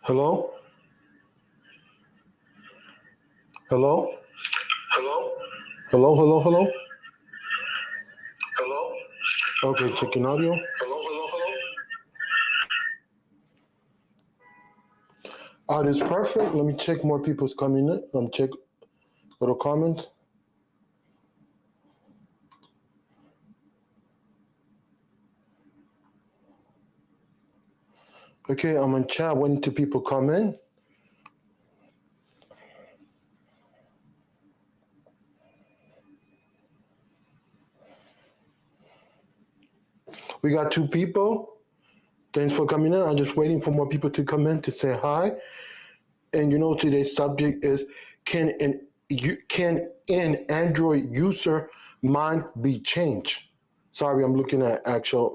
Hello? Hello? Hello? Hello, hello, hello? Hello? Okay, checking audio. Hello? Hello? Hello? Audio is perfect. Let me check more people's coming in. Check little comments. Okay, I'm in chat waiting till people come in. We got two people. Thanks for coming in. I'm just waiting for more people to come in to say hi. And today's subject is can an Android user mind be changed? Sorry, I'm looking at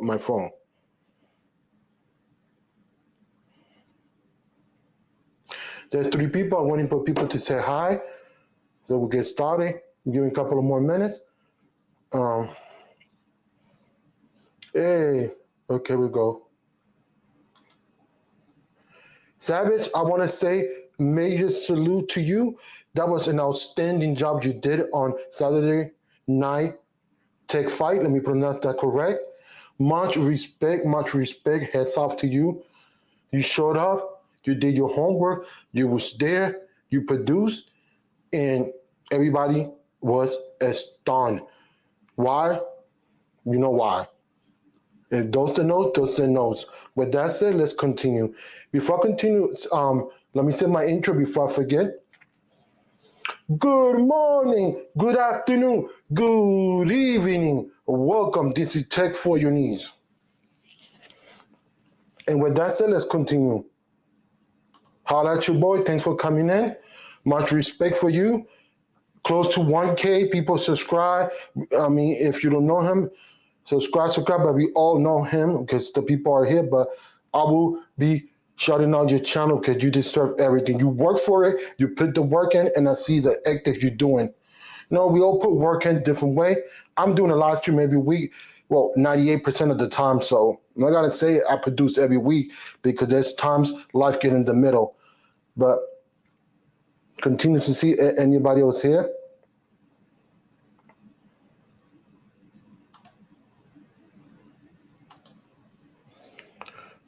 my phone. There's three people. I'm waiting for people to say hi. So we'll get started. Give me a couple of more minutes. Hey, okay, we go. Savage, I want to say major salute to you. That was an outstanding job you did on Saturday night Tech Fight. Let me pronounce that correct. Much respect, much respect. Heads off to you. You showed up. You did your homework. You was there. You produced, and everybody was astounded. Why? You know why. And those that knows, those that knows. With that said, let's continue. Before I continue, let me say my intro before I forget. Good morning, good afternoon, good evening. Welcome. This is Tech for Your Knees. And with that said, let's continue. Holla at your boy. Thanks for coming in. Much respect for you. Close to 1K people subscribe. I mean, if you don't know him, subscribe, but we all know him because the people are here. But I will be shouting out your channel because you deserve everything. You work for it, you put the work in, and I see the act that you're doing. We all put work in a different way. I'm doing a live stream every week. Well, 98% of the time. So I'm not gonna say I produce every week because there's times life get in the middle. But continue to see anybody else here.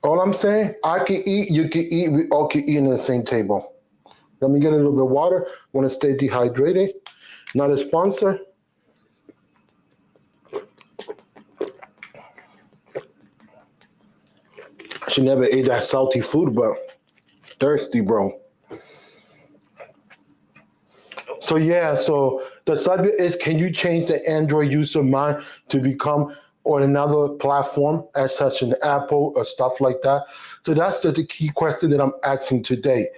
All I'm saying, I can eat, you can eat, we all can eat in the same table. Let me get a little bit of water. Want to stay dehydrated. Not a sponsor. I should never ate that salty food, but thirsty, bro. So the subject is, can you change the Android user mind to become on another platform as such an Apple or stuff like that? So that's the key question that I'm asking today.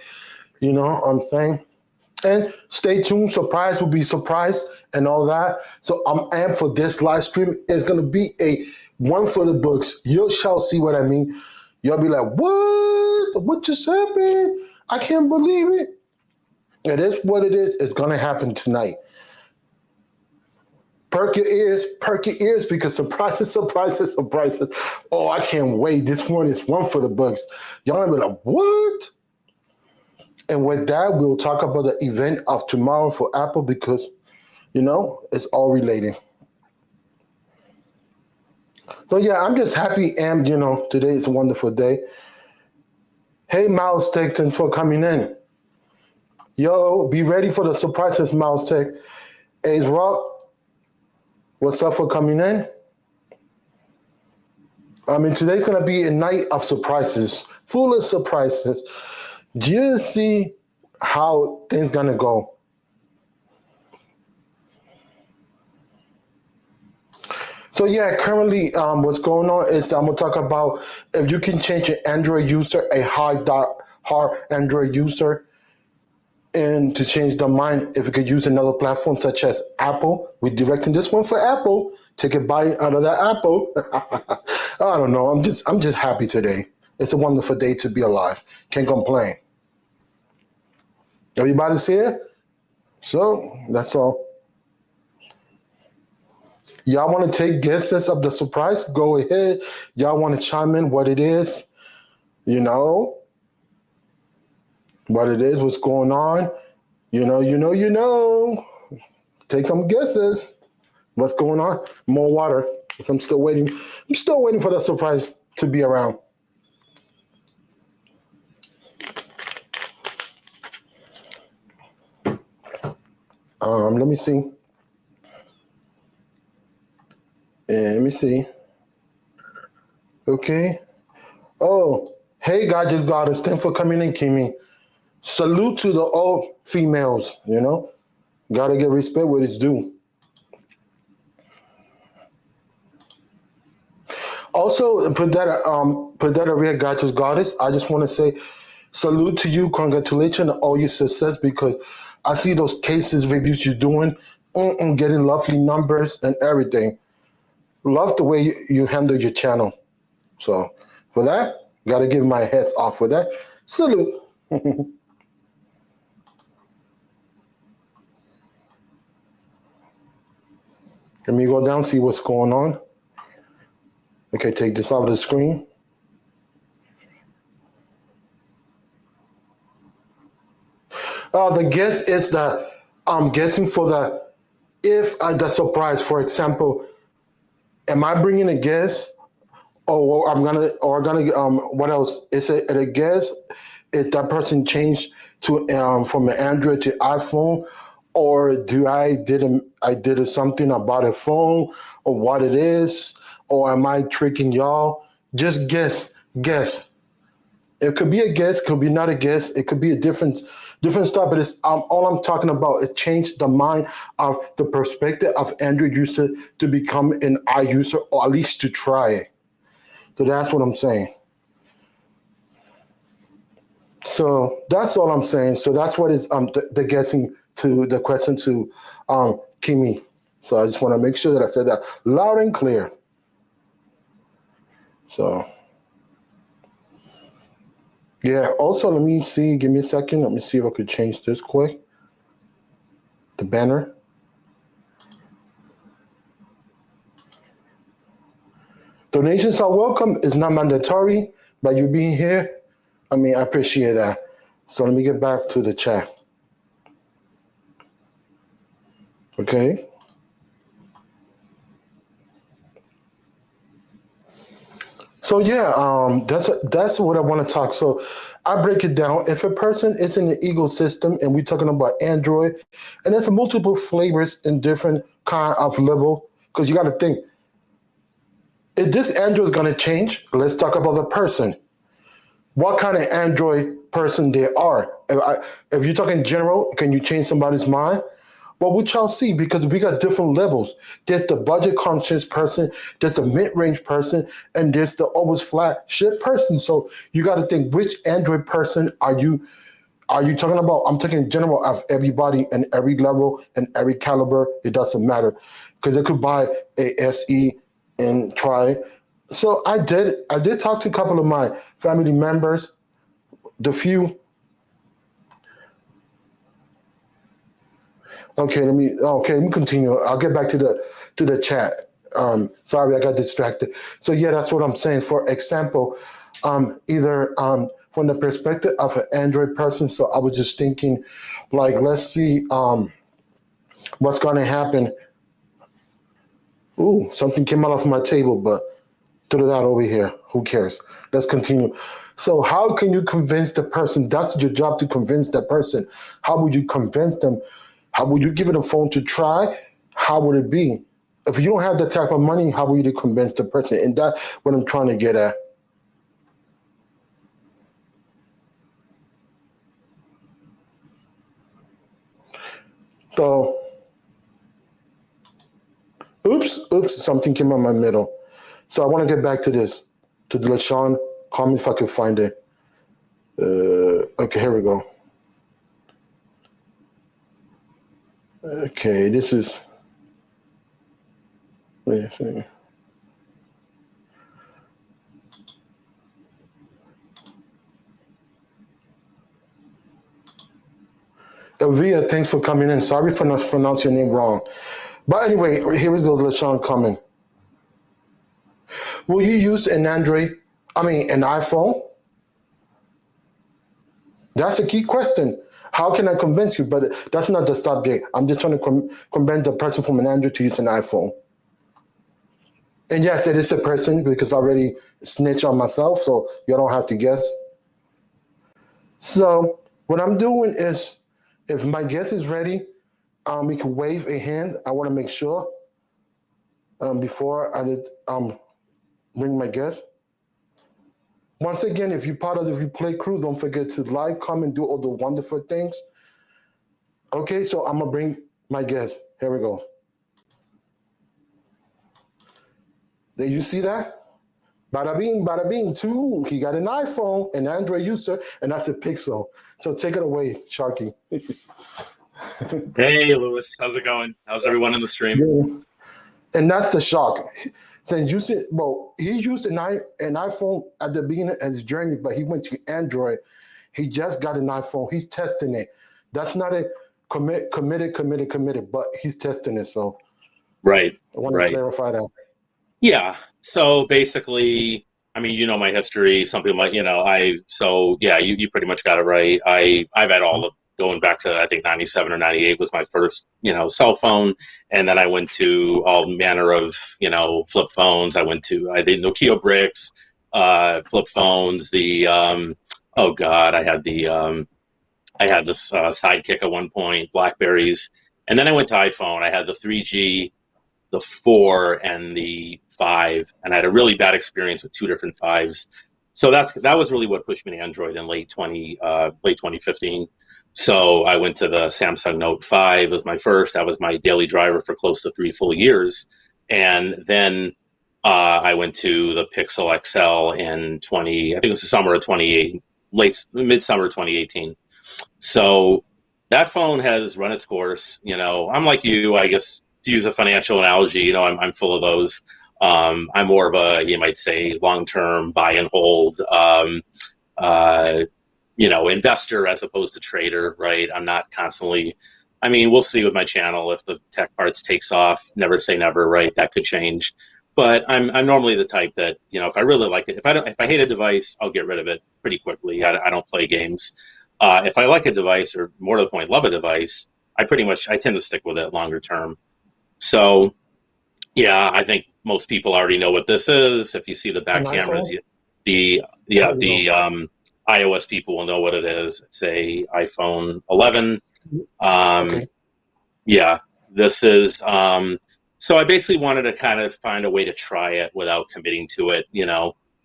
You know what I'm saying? And stay tuned. Surprise will be surprised and all that. So I'm amped for this live stream. It's going to be a one for the books. You shall see what I mean. You'll be like, what? What just happened? I can't believe it. It is what it is. It's going to happen tonight. Perk your ears because surprises, surprises, surprises. Oh, I can't wait. This one is one for the books. Y'all gonna be like, what? And with that, we'll talk about the event of tomorrow for Apple because, it's all related. So, I'm just happy and, today is a wonderful day. Hey, Miles Tech, thanks for coming in. Yo, be ready for the surprises, Miles Tech. Ace Rock, what's up for coming in? I mean, today's going to be a night of surprises, full of surprises. Just see how things going to go. So currently what's going on is I'm going to talk about if you can change an Android user, a hard Android user, and to change their mind if you could use another platform such as Apple. We're directing this one for Apple. Take a bite out of that apple. I don't know. I'm just happy today. It's a wonderful day to be alive. Can't complain. Everybody's here? So that's all. Y'all want to take guesses of the surprise? Go ahead. Y'all want to chime in what it is? what it is, what's going on. You know. Take some guesses. What's going on? More water. So I'm still waiting. I'm still waiting for that surprise to be around. Let me see. Let me see. Okay. Oh, hey, God, just got us. Thanks for coming in, Kimmy. Salute to the all females. Gotta give respect where it's due. Also, put that area, God just got us. I just want to say salute to you, congratulations on all your success because I see those cases reviews you're doing, getting lovely numbers and everything. Love the way you handle your channel. So for that, gotta give my heads off for that. Salute. Let me go down, see what's going on. Okay, take this off the screen. The guess is that I'm guessing for the surprise. For example, am I bringing a guess, or what else? Is it a guess? Is that person changed to from an Android to iPhone, or I did something about a phone, or what it is, or am I tricking y'all? Just guess. It could be a guess, could be not a guess. It could be a different stuff. But it's all I'm talking about. It changed the mind of the perspective of Android user to become an iUser, or at least to try it. So that's what I'm saying. So that's all I'm saying. So that's what is the guessing to the question to Kimi. So I just want to make sure that I said that loud and clear. So. Yeah, also, let me see. Give me a second. Let me see if I could change this quick. The banner. Donations are welcome. It's not mandatory, but you being here, I appreciate that. So let me get back to the chat. Okay. So yeah, that's what I want to talk. So I break it down. If a person is in the ecosystem, and we're talking about Android, and there's multiple flavors in different kind of level, because you got to think, if this Android is going to change, let's talk about the person. What kind of Android person they are? If you're talking general, can you change somebody's mind? Well, we shall see, because we got different levels. There's the budget conscious person, there's the mid-range person, and there's the always flagship person. So you got to think, which Android person are you talking about? I'm talking general of everybody and every level and every caliber. It doesn't matter, because they could buy a SE and try. So I did talk to a couple of my family members, the few. Okay, let me continue. I'll get back to the chat. Sorry, I got distracted. So yeah, that's what I'm saying. For example, either from the perspective of an Android person. So I was just thinking, like, let's see what's going to happen. Ooh, something came out of my table, but threw that over here. Who cares? Let's continue. So how can you convince the person? That's your job, to convince that person. How would you convince them? How would you give it a phone to try? How would it be? If you don't have that type of money, how would you convince the person? And that's what I'm trying to get at. So, oops, something came on my middle. So I want to get back to this, to the LaShawn. Call me if I can find it. Okay, here we go. Okay, this is. Wait a second. Elvia, thanks for coming in. Sorry for not pronouncing your name wrong. But anyway, here we go, LaShawn coming. Will you use an iPhone? That's a key question. How can I convince you? But that's not the subject. I'm just trying to convince the person from an Android to use an iPhone. And yes, it is a person because I already snitched on myself, so you don't have to guess. So what I'm doing is, if my guest is ready, we can wave a hand. I want to make sure before I bring my guest. Once again, if you're part of the replay crew, don't forget to like, comment, do all the wonderful things. Okay, so I'm gonna bring my guest. Here we go. Did you see that? Bada bing, too. He got an iPhone, an Android user, and that's a Pixel. So take it away, Sharky. Hey, Louis. How's it going? How's everyone in the stream? Yeah. And that's the shock. Since he used an iPhone at the beginning of his journey, but he went to Android. He just got an iPhone. He's testing it. That's not a committed, but he's testing it. So Right. I want to clarify that. Yeah. So basically, I mean, you know my history, something like, you pretty much got it right. I've had all of, going back to, I think 97 or 98 was my first, cell phone. And then I went to all manner of, flip phones. I did Nokia bricks, flip phones, I had this Sidekick at one point, Blackberries. And then I went to iPhone. I had the 3G, the 4, and the 5. And I had a really bad experience with 2 different 5s. So that was really what pushed me to Android in late 2015. So I went to the Samsung Note 5 as my first. That was my daily driver for close to 3 full years. And then I went to the Pixel XL in I think it was the summer of 2018, midsummer 2018. So that phone has run its course. I'm like you, I guess, to use a financial analogy, I'm full of those. I'm more of a, you might say, long-term buy and hold, investor as opposed to trader, right? I'm not constantly, we'll see with my channel if the tech parts takes off, never say never, right? That could change. But I'm normally the type that, if I really like it, if I hate a device, I'll get rid of it pretty quickly. I don't play games. If I like a device, or more to the point, love a device, I tend to stick with it longer term. So, yeah, I think most people already know what this is. If you see the back cameras, the iOS people will know what it is. It's a iPhone 11. Okay. Yeah, this is. So I basically wanted to kind of find a way to try it without committing to it.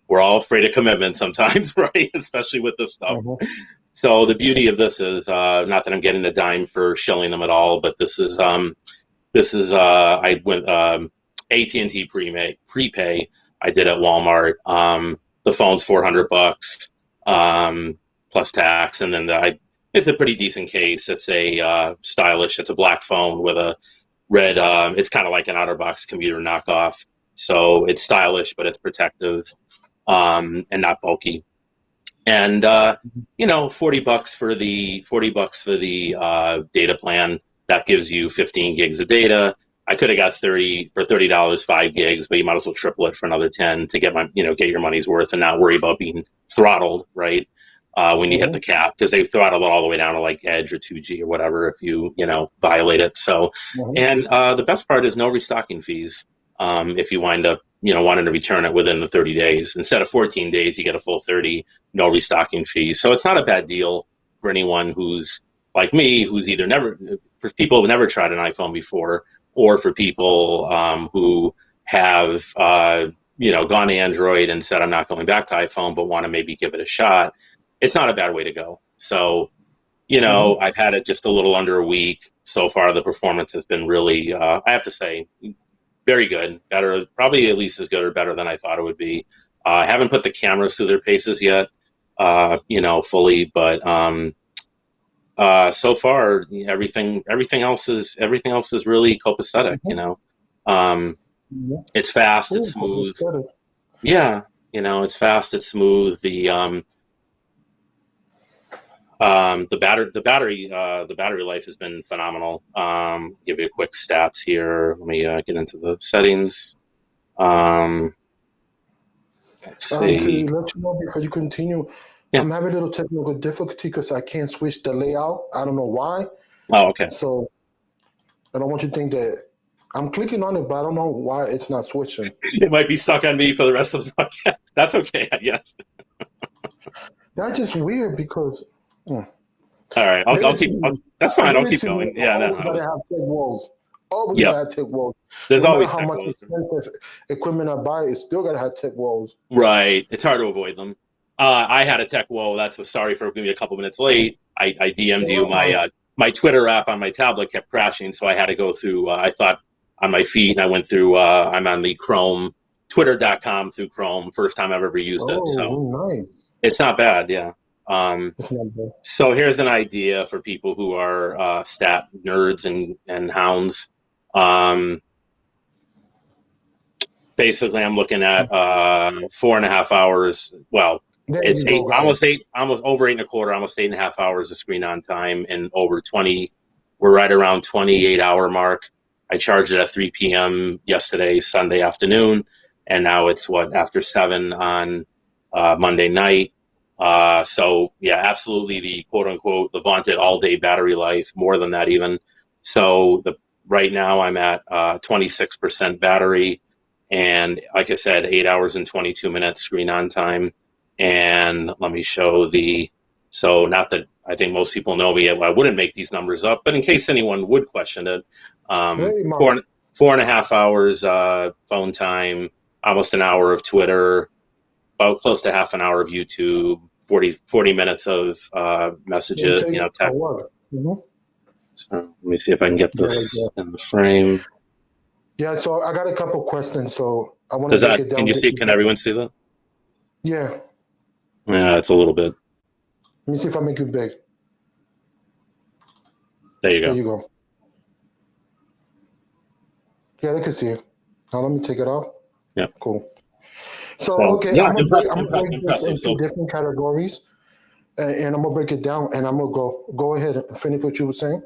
We're all afraid of commitment sometimes, right? Especially with this stuff. Mm-hmm. So the beauty of this is, not that I'm getting a dime for shilling them at all, but this is I went AT&T prepay. I did at Walmart. The phone's $400 plus tax, and then it's a pretty decent case. It's a stylish. It's a black phone with a red. It's kind of like an OtterBox commuter knockoff. So it's stylish, but it's protective and not bulky. And $40 for the data plan. That gives you 15 gigs of data. I could have got $30, 5 gigs, but you might as well triple it for another 10 to get get your money's worth and not worry about being throttled, right? When you hit the cap, because they throttle it all the way down to like Edge or 2G or whatever if you violate it. So, and the best part is no restocking fees. If you wind up wanting to return it within the 30 days, instead of 14 days, you get a full 30, no restocking fees. So it's not a bad deal for anyone who's like me, who's either for people who've never tried an iPhone before, or for people who have gone to Android and said, I'm not going back to iPhone, but want to maybe give it a shot. It's not a bad way to go. So, I've had it just a little under a week. So far, the performance has been really, I have to say, very good. Better, probably at least as good or better than I thought it would be. I haven't put the cameras through their paces yet, fully, but so far everything else is really copacetic. It's fast, it's smooth. Yeah, it's fast, it's smooth. The battery life has been phenomenal. Give you a quick stats here. Let me get into the settings. Let's see. To let you know before you continue, Yeah. I'm having a little technical difficulty because I can't switch the layout. I don't know why. Oh, okay. So I don't want you to think that I'm clicking on it, but I don't know why it's not switching. It might be stuck on me for the rest of the podcast. That's okay, I guess. That's just weird because All right, I'll keep. That's fine. I'll keep going. Yeah, no. Always gotta have tech woes. Always Yep. gotta have tech woes. There's No always matter how tech much woes. expensive equipment I buy, it's still gotta have tech woes. Right. It's hard to avoid them. I had a tech woe. That's what. Sorry for being a couple minutes late. I DM'd you. My Twitter app on my tablet kept crashing, so I had to go through. I thought on my feed, and I went through. I'm on the Chrome, Twitter.com through Chrome. First time I've ever used it, so Nice. it's not bad. Yeah. It's not bad. So here's an idea for people who are stat nerds and hounds. Basically, I'm looking at 4.5 hours. Well, There it's you go, guys. almost over 8.25, almost 8.5 hours of screen on time, and over 20. We're right around 28-hour mark. I charged it at 3 p.m. yesterday, Sunday afternoon, and now it's after 7 on Monday night. So yeah, absolutely the quote unquote the vaunted all day battery life, more than that even. So right now I'm at 26% battery, and like I said, 8 hours and 22 minutes screen on time. And let me show so not that I think most people know me, I wouldn't make these numbers up, but in case anyone would question it, Hey, Mark. 4.5 hours phone time, almost an hour of Twitter, about close to half an hour of YouTube, 40 minutes of messages, text. Mm-hmm. So let me see if I can get this in the frame. Yeah, so I got a couple questions, so I want to break it down. Can you see? Can everyone see that? Yeah. Yeah, it's a little bit. Let me see if I make it big. There you go. There you go. Yeah, they can see it. Now let me take it off. Yeah. Cool. So okay, yeah, I'm gonna break this impressive. into different categories, and I'm gonna break it down, and I'm gonna go ahead and finish what you were saying.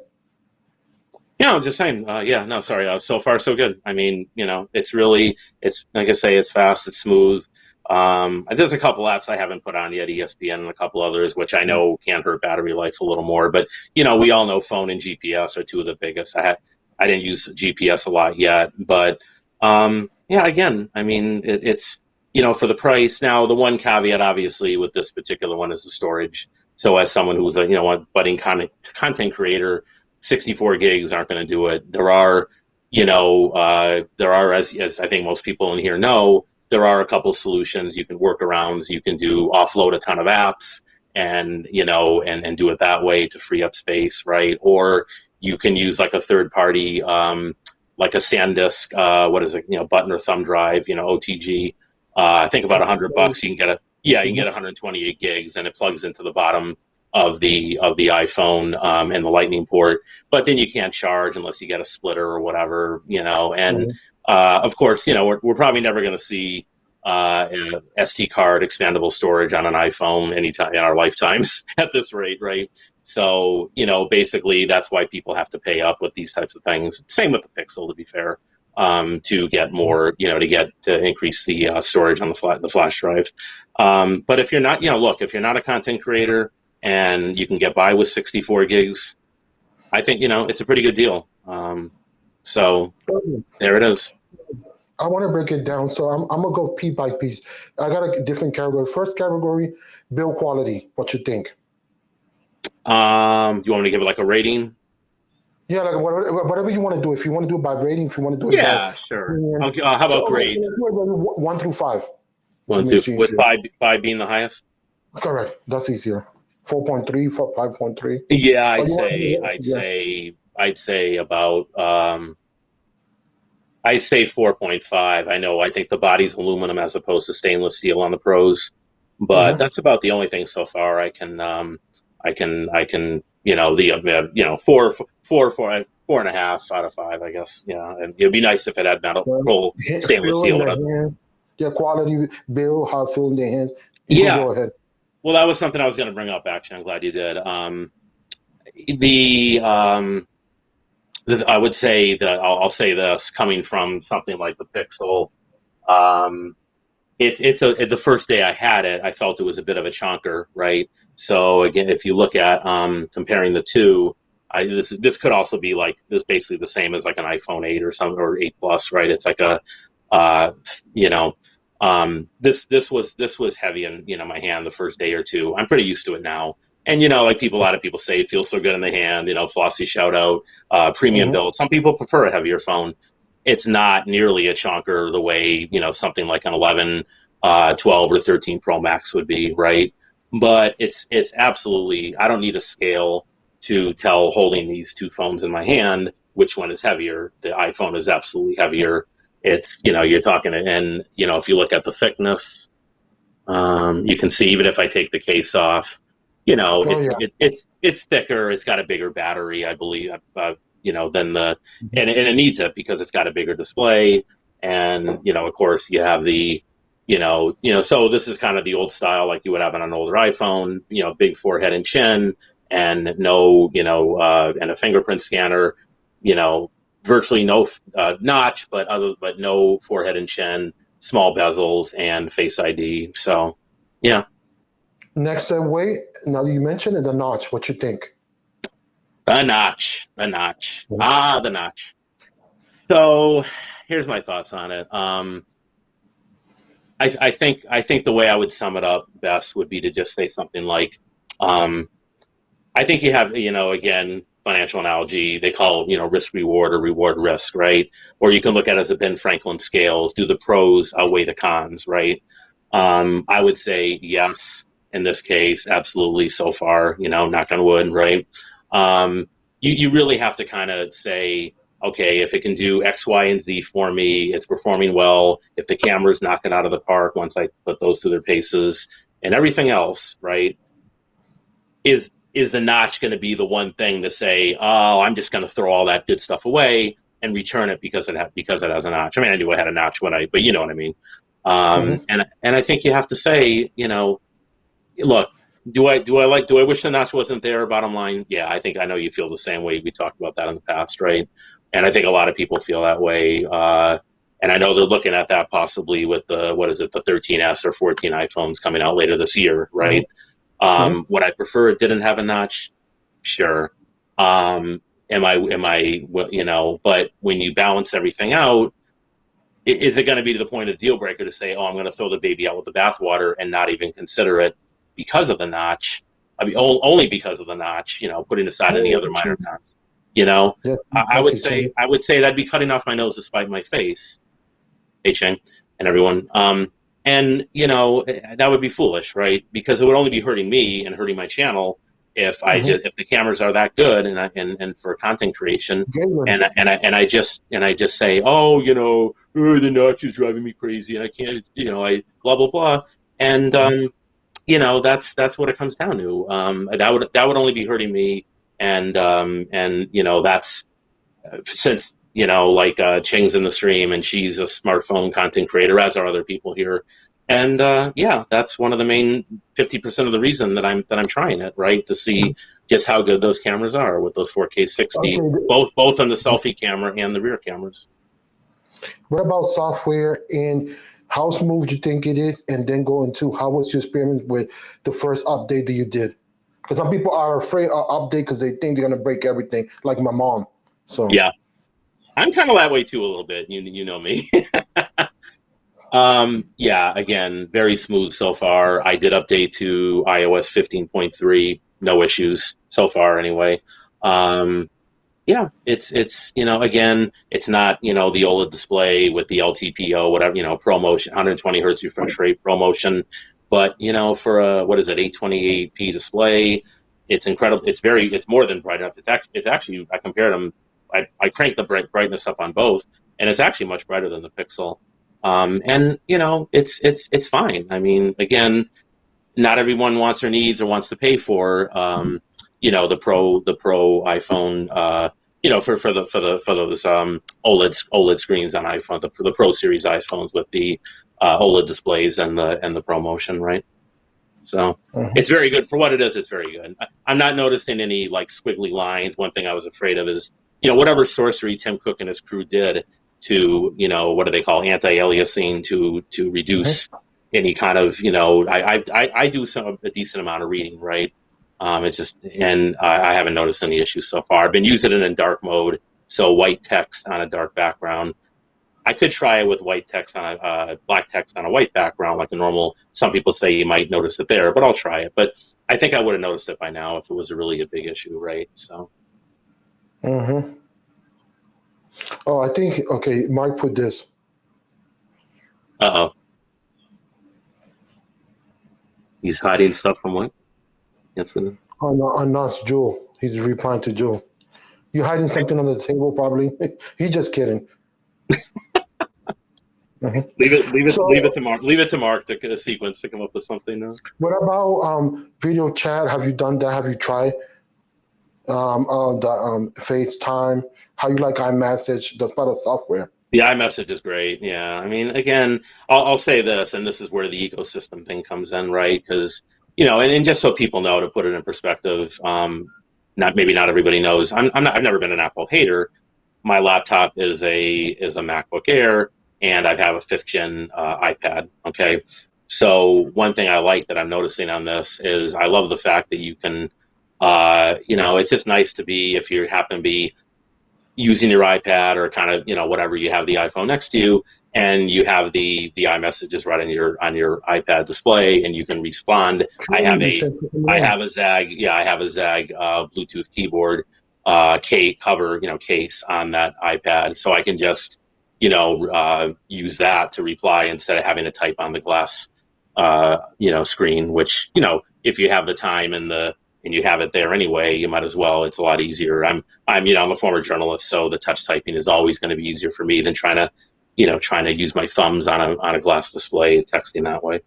Yeah, I'm just saying. Yeah, no, sorry. So far, so good. I mean, it's really, it's like I say, it's fast, it's smooth. There's a couple apps I haven't put on yet, ESPN and a couple others, which I know can hurt battery life a little more. But we all know phone and GPS are two of the biggest. I didn't use GPS a lot yet, but yeah, again, I mean, it's for the price. Now, the one caveat, obviously, with this particular one is the storage. So, as someone who's a budding content creator, 64 gigs aren't going to do it. There are, as I think most people in here know, there are a couple of solutions. You can work around. You can offload a ton of apps and and do it that way to free up space, right? Or you can use like a third party, like a SanDisk, what is it? Button or thumb drive, OTG. I think about $100 you can get 128 gigs, and it plugs into the bottom of the iPhone and the Lightning port. But then you can't charge unless you get a splitter or whatever, and of course, we're probably never going to see an SD card expandable storage on an iPhone anytime in our lifetimes at this rate, right? So, basically that's why people have to pay up with these types of things. Same with the Pixel, to be fair, to get more, to increase the storage on the flash drive. But if you're not, if you're not a content creator and you can get by with 64 gigs, I think, it's a pretty good deal. So there it is. I want to break it down. So I'm going to go piece by piece. I got a different category. First category, build quality. What you think? You want me to give it like a rating? Yeah, like whatever you want to do. If you want to do it by rating, if you want to do it by sure. How about grade? 1 through 5. 1 through, with five being the highest? Correct. That's easier. 4.3, 5.3. Yeah, I'd say about I'd say 4.5. I think the body's aluminum as opposed to stainless steel on the Pros, but that's about the only thing so far I can 4.5 out of 5, I guess. Yeah, and it'd be nice if it had metal, stainless steel. Yeah, quality build, how it feel in the hands. Go ahead. Well, that was something I was going to bring up. Actually, I'm glad you did. I would say that I'll say this coming from something like the Pixel. The first day I had it, I felt it was a bit of a chonker, right? So again, if you look at comparing the two, this could also be like this basically the same as like an iPhone 8 or something or 8 Plus, right? It's like a you know this was heavy in my hand the first day or two. I'm pretty used to it now. And like a lot of people say, it feels so good in the hand. Flossy shout out, premium build. Some people prefer a heavier phone. It's not nearly a chonker the way something like an 11, 12, or 13 Pro Max would be, right? But it's absolutely. I don't need a scale to tell holding these two phones in my hand which one is heavier. The iPhone is absolutely heavier. It's you're talking, and if you look at the thickness, you can see even if I take the case off. It's thicker. It's got a bigger battery, I believe, than the, and it needs it because it's got a bigger display. And, of course you have the, so this is kind of the old style, like you would have on an older iPhone, big forehead and chin and no, and a fingerprint scanner, virtually no notch, but no forehead and chin, small bezels and Face ID. So, yeah. Next way, now that you mentioned it, the notch. What you think? The notch. The notch. So here's my thoughts on it. I think the way I would sum it up best would be to just say something like, I think you have, again, financial analogy, they call, risk reward or reward risk, right? Or you can look at it as a Ben Franklin scales. Do the pros outweigh the cons, right? I would say yes. In this case, absolutely so far, knock on wood, right? You really have to kind of say, okay, if it can do X, Y, and Z for me, it's performing well. If the cameras knock it out of the park once I put those through their paces and everything else, right? Is the notch going to be the one thing to say, oh, I'm just going to throw all that good stuff away and return it because it has a notch? I mean, I knew I had a notch but you know what I mean? And I think you have to say, look, do I wish the notch wasn't there? Bottom line, yeah, I know you feel the same way. We talked about that in the past, right? And I think a lot of people feel that way. And I know they're looking at that possibly with the 13S or 14 iPhones coming out later this year, right? Would I prefer it didn't have a notch? Sure. But when you balance everything out, is it going to be to the point of deal breaker to say, oh, I'm going to throw the baby out with the bathwater and not even consider it because of the notch? I mean, only because of the notch, putting aside any other minor cons. I would say that'd be cutting off my nose to spite my face, Cheng and everyone. And that would be foolish, right? Because it would only be hurting me and hurting my channel if if the cameras are that good and for content creation, and I just say, oh, the notch is driving me crazy, and I can't, I blah blah blah, and that's what it comes down to. That would only be hurting me, and that's since like Cheng's in the stream and she's a smartphone content creator, as are other people here. And that's one of the main 50% of the reason that I'm trying it, right? To see just how good those cameras are with those 4K 60, both on the selfie camera and the rear cameras. What about software, and how smooth do you think it is? And then go into how was your experience with the first update that you did? Because some people are afraid of update because they think they're gonna break everything, like my mom. So yeah, I'm kind of that way too a little bit. You know me. Yeah, again, very smooth so far. I did update to iOS 15.3, no issues so far anyway. Yeah, it's again, it's not, the OLED display with the LTPO, whatever, ProMotion, 120 hertz refresh rate ProMotion, but for a, 828p display, it's incredible. It's more than bright enough. It's actually, I compared them, I cranked the brightness up on both, and it's actually much brighter than the Pixel. And it's fine. I mean, again, not everyone wants or needs or wants to pay for, the Pro iPhone, for those OLED screens on iPhone, the Pro Series iPhones with the OLED displays and the ProMotion, right? So it's very good for what it is. It's very good. I'm not noticing any like squiggly lines. One thing I was afraid of is, whatever sorcery Tim Cook and his crew did to, what do they call anti-aliasing to reduce any kind of, I do a decent amount of reading, right? It's just, and I haven't noticed any issues so far. I've been using it in dark mode, so white text on a dark background. I could try it with white text on black text on a white background, like a normal. Some people say you might notice it there, but I'll try it. But I think I would have noticed it by now if it was really a big issue, right? So. Mm-hmm. Oh, I think, okay, Mark put this. Uh-oh. He's hiding stuff from what? On us, Jewel. He's replying to Jewel. You hiding something on the table, probably. He's just kidding. Mm-hmm. Leave it to Mark. Leave it to Mark to sequence to come up with something. What about video chat? Have you done that? Have you tried the FaceTime? How you like iMessage? That's part of software. The iMessage is great. Yeah, I mean, again, I'll say this, and this is where the ecosystem thing comes in, right? Because and just so people know, to put it in perspective, not everybody knows. I've never been an Apple hater. My laptop is a MacBook Air, and I have a 5th gen iPad. Okay, so one thing I like that I'm noticing on this is I love the fact that you can, it's just nice to be, if you happen to be using your iPad or kind of, whatever, you have the iPhone next to you and you have the iMessages right on your iPad display and you can respond. I have a Zag Bluetooth keyboard case on that iPad, so I can just use that to reply instead of having to type on the glass screen, which if you have the time and you have it there anyway, you might as well. It's a lot easier. I'm a former journalist, so the touch typing is always going to be easier for me than trying to use my thumbs on a glass display, texting that way.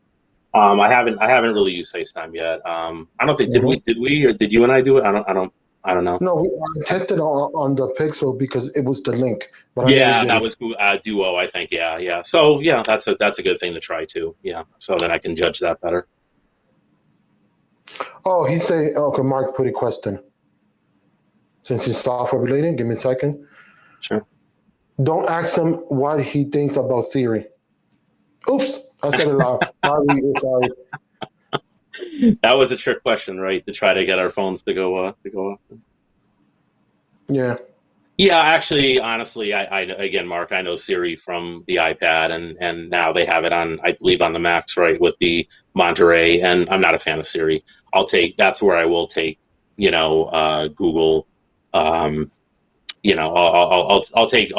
I haven't really used FaceTime yet. I don't think did we or did you and I do it? I don't know. No, we tested on the Pixel because it was the link. But that was Duo, I think. Yeah. So yeah, that's a good thing to try too. Yeah, so then I can judge that better. Oh, he say, okay, Mark put a question. Since it's software related, give me a second. Sure. Don't ask him what he thinks about Siri. Oops, I said it loud. Sorry. That was a trick question, right? To try to get our phones to go off. Yeah. Yeah, actually, honestly, I again, Mark, I know Siri from the iPad, and now they have it on, I believe, on the Macs, right, with the Monterey, and I'm not a fan of Siri. That's where I will take, Google. I'll take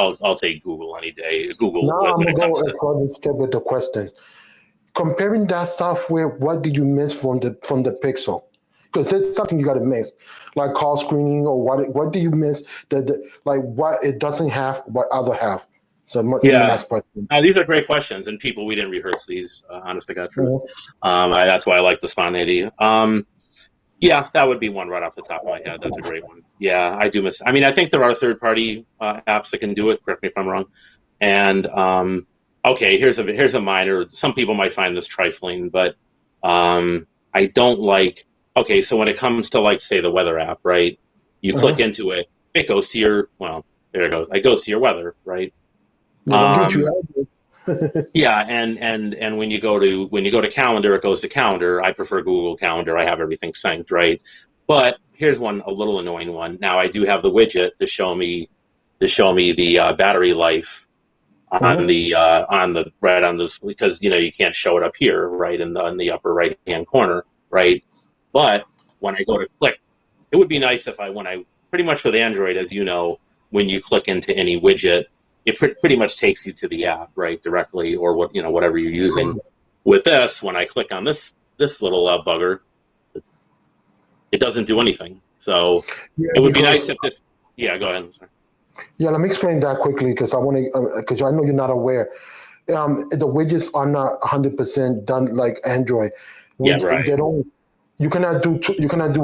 Google any day. Google. Now I'm gonna go a further step with the questions. Comparing that software, what did you miss from the Pixel? Because there's something you got to miss, like call screening, or what do you miss like what it doesn't have, what other have? So last question. These are great questions, and we didn't rehearse these. Honest to God, truth. That's why I like the spontaneity. Yeah, that would be one right off the top of my head. That's a great one. Yeah, I do miss. I mean, I think there are third-party apps that can do it. Correct me if I'm wrong. And okay, here's a minor. Some people might find this trifling, but I don't like. Okay, so when it comes to, like, say, the weather app, right? You click into it, it goes to your, there it goes. It goes to your weather, right? Yeah, and when you go to calendar, it goes to calendar. I prefer Google Calendar. I have everything synced, right? But here's a little annoying one. Now I do have the widget to show me the battery life on this, because you can't show it up here, right, in the upper right hand corner, right? But when I go to click, it would be nice if pretty much with Android, as you know, when you click into any widget, it pretty much takes you to the app, right, directly, or whatever you're using. With this, when I click on this little bugger, it doesn't do anything. So it would be nice if this. Yeah, go ahead. Sorry. Yeah, let me explain that quickly because I want to, because I know you're not aware. The widgets are not 100% done like Android. Yeah, right. They don't. You cannot do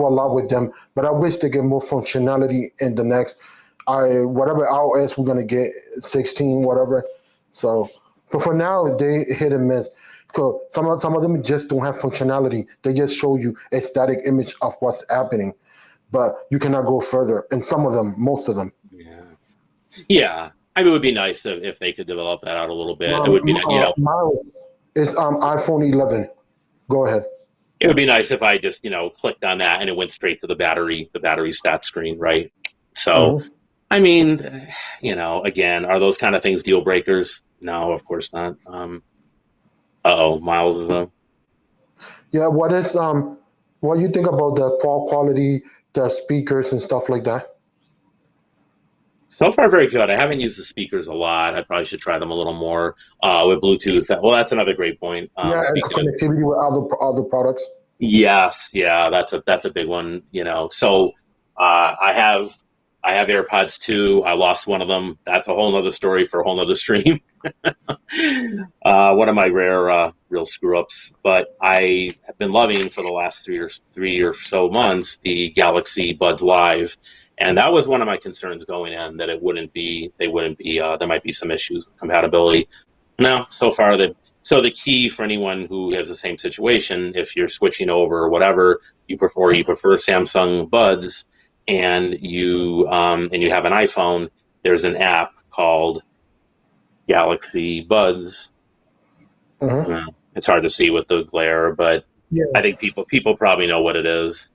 a lot with them, but I wish they get more functionality in the next. Whatever iOS we're gonna get, 16, whatever. So, but for now, they hit and miss. So some of them just don't have functionality. They just show you a static image of what's happening, but you cannot go further. And some of them, most of them. Yeah. I mean, it would be nice if they could develop that out a little bit. It would be, It's iPhone 11. Go ahead. It would be nice if I just, clicked on that and it went straight to the battery stat screen, right? So, I mean, again, are those kind of things deal breakers? No, of course not. Miles is up. Yeah, what do you think about the poor quality, the speakers and stuff like that? So far, very good. I haven't used the speakers a lot. I probably should try them a little more with Bluetooth. Well, that's another great point. Yeah, and connectivity with other products. Yeah, that's a big one. So I have AirPods 2. I lost one of them. That's a whole nother story for a whole nother stream. One of my rare real screw ups. But I have been loving for the last three or so months the Galaxy Buds Live. And that was one of my concerns going in, that there might be some issues with compatibility. No, so far, so the key for anyone who has the same situation, if you're switching over or whatever, you prefer Samsung Buds and you have an iPhone, there's an app called Galaxy Buds. It's hard to see with the glare, but I think people probably know what it is.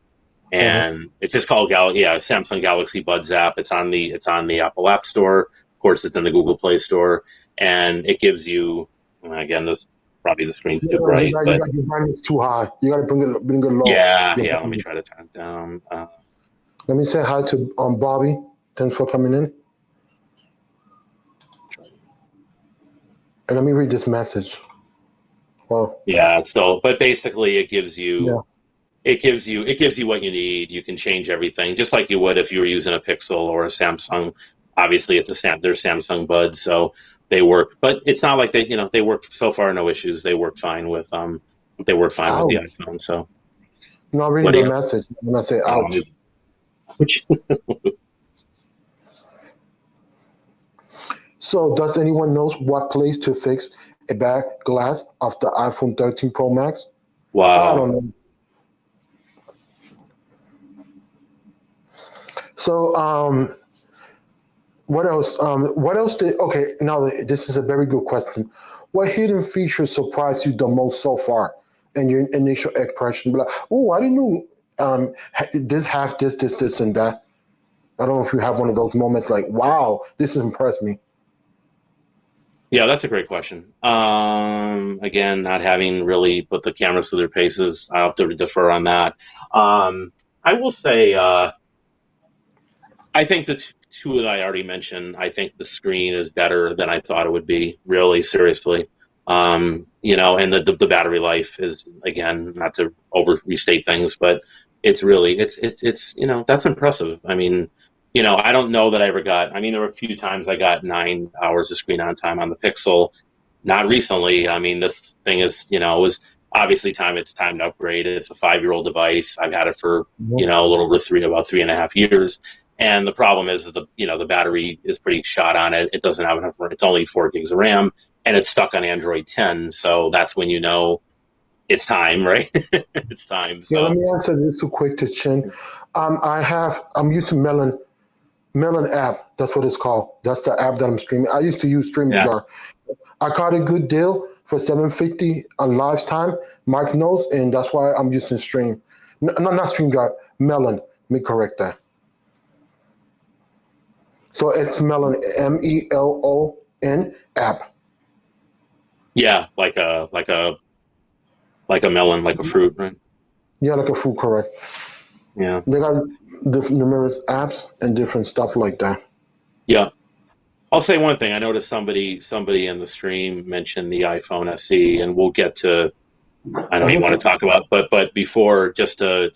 And it's just called Samsung Galaxy Buds app. It's on the Apple App Store. Of course, it's in the Google Play Store, and it gives you, again, this probably the screen's too bright, but your volume is too high. You got to bring it low. Yeah. Let me try to turn it down. Let me say hi to Bobby. Thanks for coming in. And let me read this message. Well. Yeah. So, but basically, it gives you. Yeah. It gives you what you need. You can change everything, just like you would if you were using a Pixel or a Samsung. Obviously, they're Samsung Buds, so they work. But it's not like they work so far, no issues. They work fine with with the iPhone. So, not reading the message when I say ouch. So, does anyone know what place to fix a back glass of the iPhone 13 Pro Max? Wow. I don't know. So, what else? Now this is a very good question. What hidden feature surprised you the most so far in your initial impression? Like, oh, I didn't know this have this, and that. I don't know if you have one of those moments like, wow, this impressed me. Yeah, that's a great question. Again, not having really put the cameras through their paces, I'll have to defer on that. I will say, I think the two that I already mentioned, I think the screen is better than I thought it would be, really, seriously. And the battery life is, again, not to restate things, but it's really, it's that's impressive. I mean, I don't know that I ever there were a few times I got 9 hours of screen on time on the Pixel. Not recently. I mean, the thing is, it was obviously it's time to upgrade. It's a 5-year-old device. I've had it for, a little over about 3.5 years. And the problem is that the battery is pretty shot on it. It doesn't have enough. It's only 4 gigs of RAM, and it's stuck on Android 10. So that's when it's time, right? It's time. So. Yeah, let me answer this too quick to Chin. I'm using Melon app. That's what it's called. That's the app that I'm streaming. I used to use StreamYard. I got a good deal for $750 on Live's time. Mike knows, and that's why I'm using Stream. No, not StreamYard. Melon. Let me correct that. So it's Melon, MELON app. Yeah, like a melon, like a fruit, right? Yeah, like a fruit, correct. Yeah. They got numerous apps and different stuff like that. Yeah. I'll say one thing. I noticed somebody in the stream mentioned the iPhone SE, and we'll get to. I know you want to talk about, but before, just to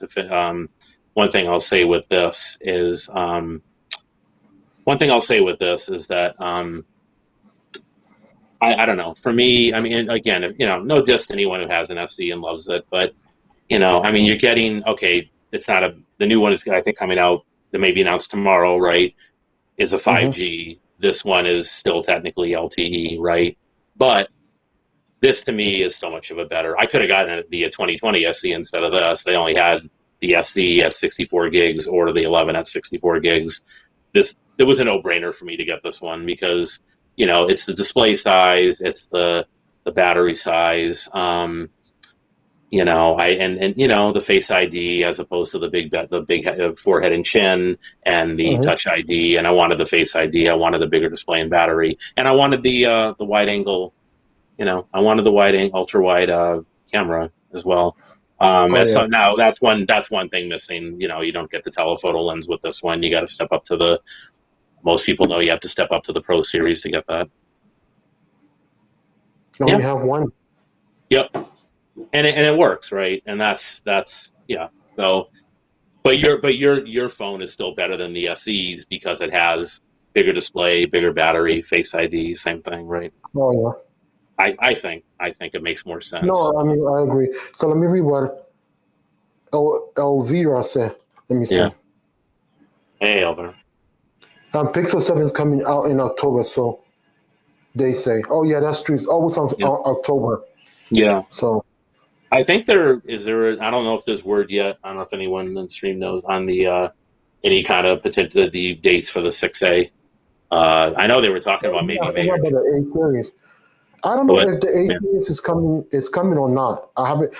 one thing I'll say with this is. That I don't know. For me, I mean, again, no diss to anyone who has an SE and loves it, but I mean, you're getting it's not the new one is I think coming out that may be announced tomorrow, right? Is a 5G. This one is still technically LTE, right? But this to me is so much of a better. I could have gotten the 2020 SE instead of this. They only had the SE at 64 gigs or the 11 at 64 gigs. It was a no-brainer for me to get this one because, it's the display size, it's the the battery size. You know, the Face ID as opposed to the big forehead and chin, and the Mhm. Touch ID. And I wanted the Face ID. I wanted the bigger display and battery, and I wanted the wide angle. You know, I wanted the ultra wide camera as well. Oh yeah. Now that's one thing missing. You know, you don't get the telephoto lens with this one. You got to step up to the. Most people know you have to step up to the Pro Series to get that. You only have one. Yep. And it works, right? And that's yeah. So, but your phone is still better than the SEs because it has bigger display, bigger battery, Face ID, same thing, right? Oh yeah. I think it makes more sense. No, I mean I agree. So let me read what Elvira said. Let me see. Yeah. Hey, Elvira. Pixel 7 is coming out in October, so they say. Oh yeah, that's true. It's always on October. Yeah. So I think I don't know if there's word yet. I don't know if anyone in the stream knows on the any kind of potential the dates for the 6A. I know they were talking about maybe May. About the A series. I don't know if the A series is coming or not. I haven't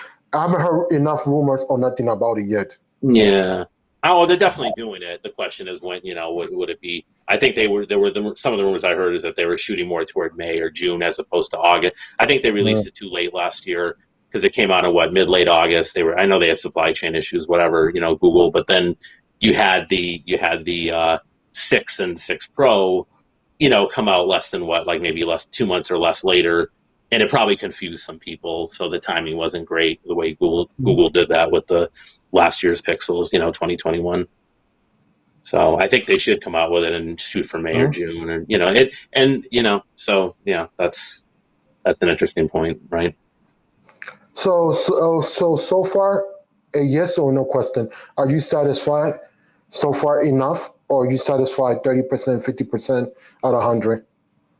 heard enough rumors or nothing about it yet. Yeah. Oh, they're definitely doing it. The question is when, would it be? I think some of the rumors I heard is that they were shooting more toward May or June as opposed to August. I think they released it too late last year because it came out in mid-late August. I know they had supply chain issues, whatever, Google, but then you had the 6 and 6 Pro, come out less than maybe 2 months or less later. And it probably confused some people. So the timing wasn't great the way Google did that with the last year's Pixels, 2021. So I think they should come out with it and shoot for May or June, so yeah, that's an interesting point, right? So far, a yes or no question. Are you satisfied so far enough, or are you satisfied 30%, 50% out of 100?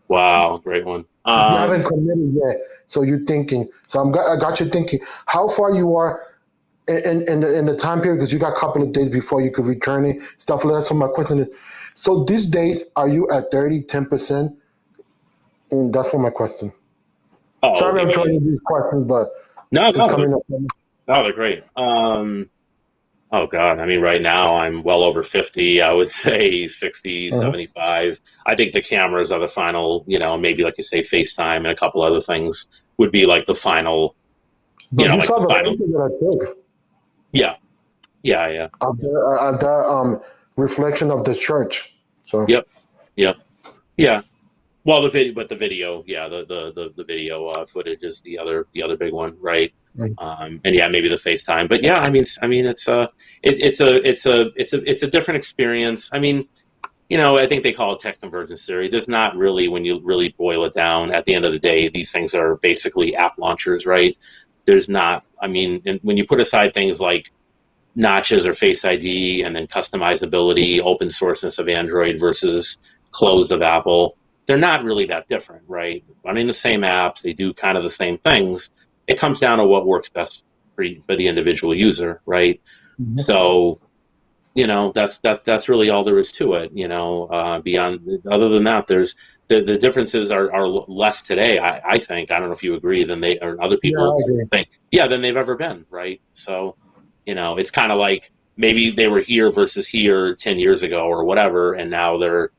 Wow, great one. You haven't committed yet, so you're thinking. So I got you thinking how far you are in the time period, because you got a couple of days before you could return it, stuff like that. So my question is, so these days, are you at 30, 10%? And that's what my question. Oh, sorry, I'm trying to do these questions, but coming up. Oh, they're great. Oh God, I mean, right now I'm well over 50. I would say 60, 75. I think the cameras are the final, maybe like you say, FaceTime and a couple other things would be like the final. But you saw the picture that I took. Yeah. Of the reflection of the church. So. Yep. Well, the video, yeah, the video footage is the other big one, right? And yeah, maybe the FaceTime, but yeah, I mean, it's a different experience. I mean, I think they call it tech convergence theory. There's not really, when you really boil it down, at the end of the day, these things are basically app launchers, right? There's not, I mean, and when you put aside things like notches or Face ID and then customizability, open sourceness of Android versus closed of Apple, they're not really that different, right? Running the same apps, they do kind of the same things. It comes down to what works best for the individual user, right? Mm-hmm. So, that's really all there is to it. Beyond, other than that, there's the differences are less today. I think, I don't know if you agree, than they or other people think. Yeah, than they've ever been, right? So, it's kind of like maybe they were here versus here 10 years ago or whatever, and now they're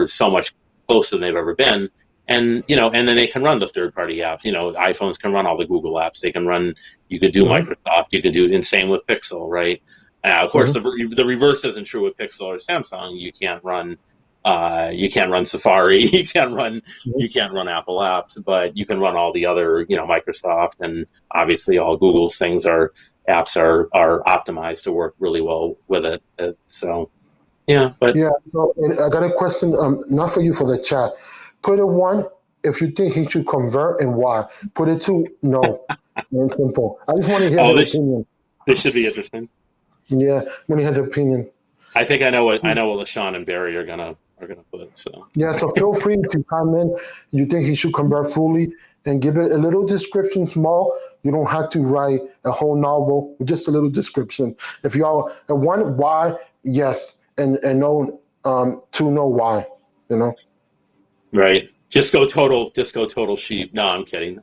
so much closer than they've ever been. And, and then they can run the third-party apps. iPhones can run all the Google apps. They can run, you could do Microsoft, you could do, and same with Pixel, right? Of course, the reverse isn't true with Pixel or Samsung. You can't run Safari, you can't run Apple apps, but you can run all the other, Microsoft, and obviously all Google's apps are optimized to work really well with it. So, yeah, but yeah. So I got a question, not for you, for the chat. Put a 1 if you think he should convert, and why. Put a 2, no. Very simple. I just want to hear their opinion. This should be interesting. Yeah, when he has an opinion. I think I know what LaShawn and Barry are gonna put. So yeah, so feel free to comment. You think he should convert fully, and give it a little description, small. You don't have to write a whole novel, just a little description. If y'all, and 1, why, yes, and no, 2, no, why, Right. Just go total sheep. No, I'm kidding.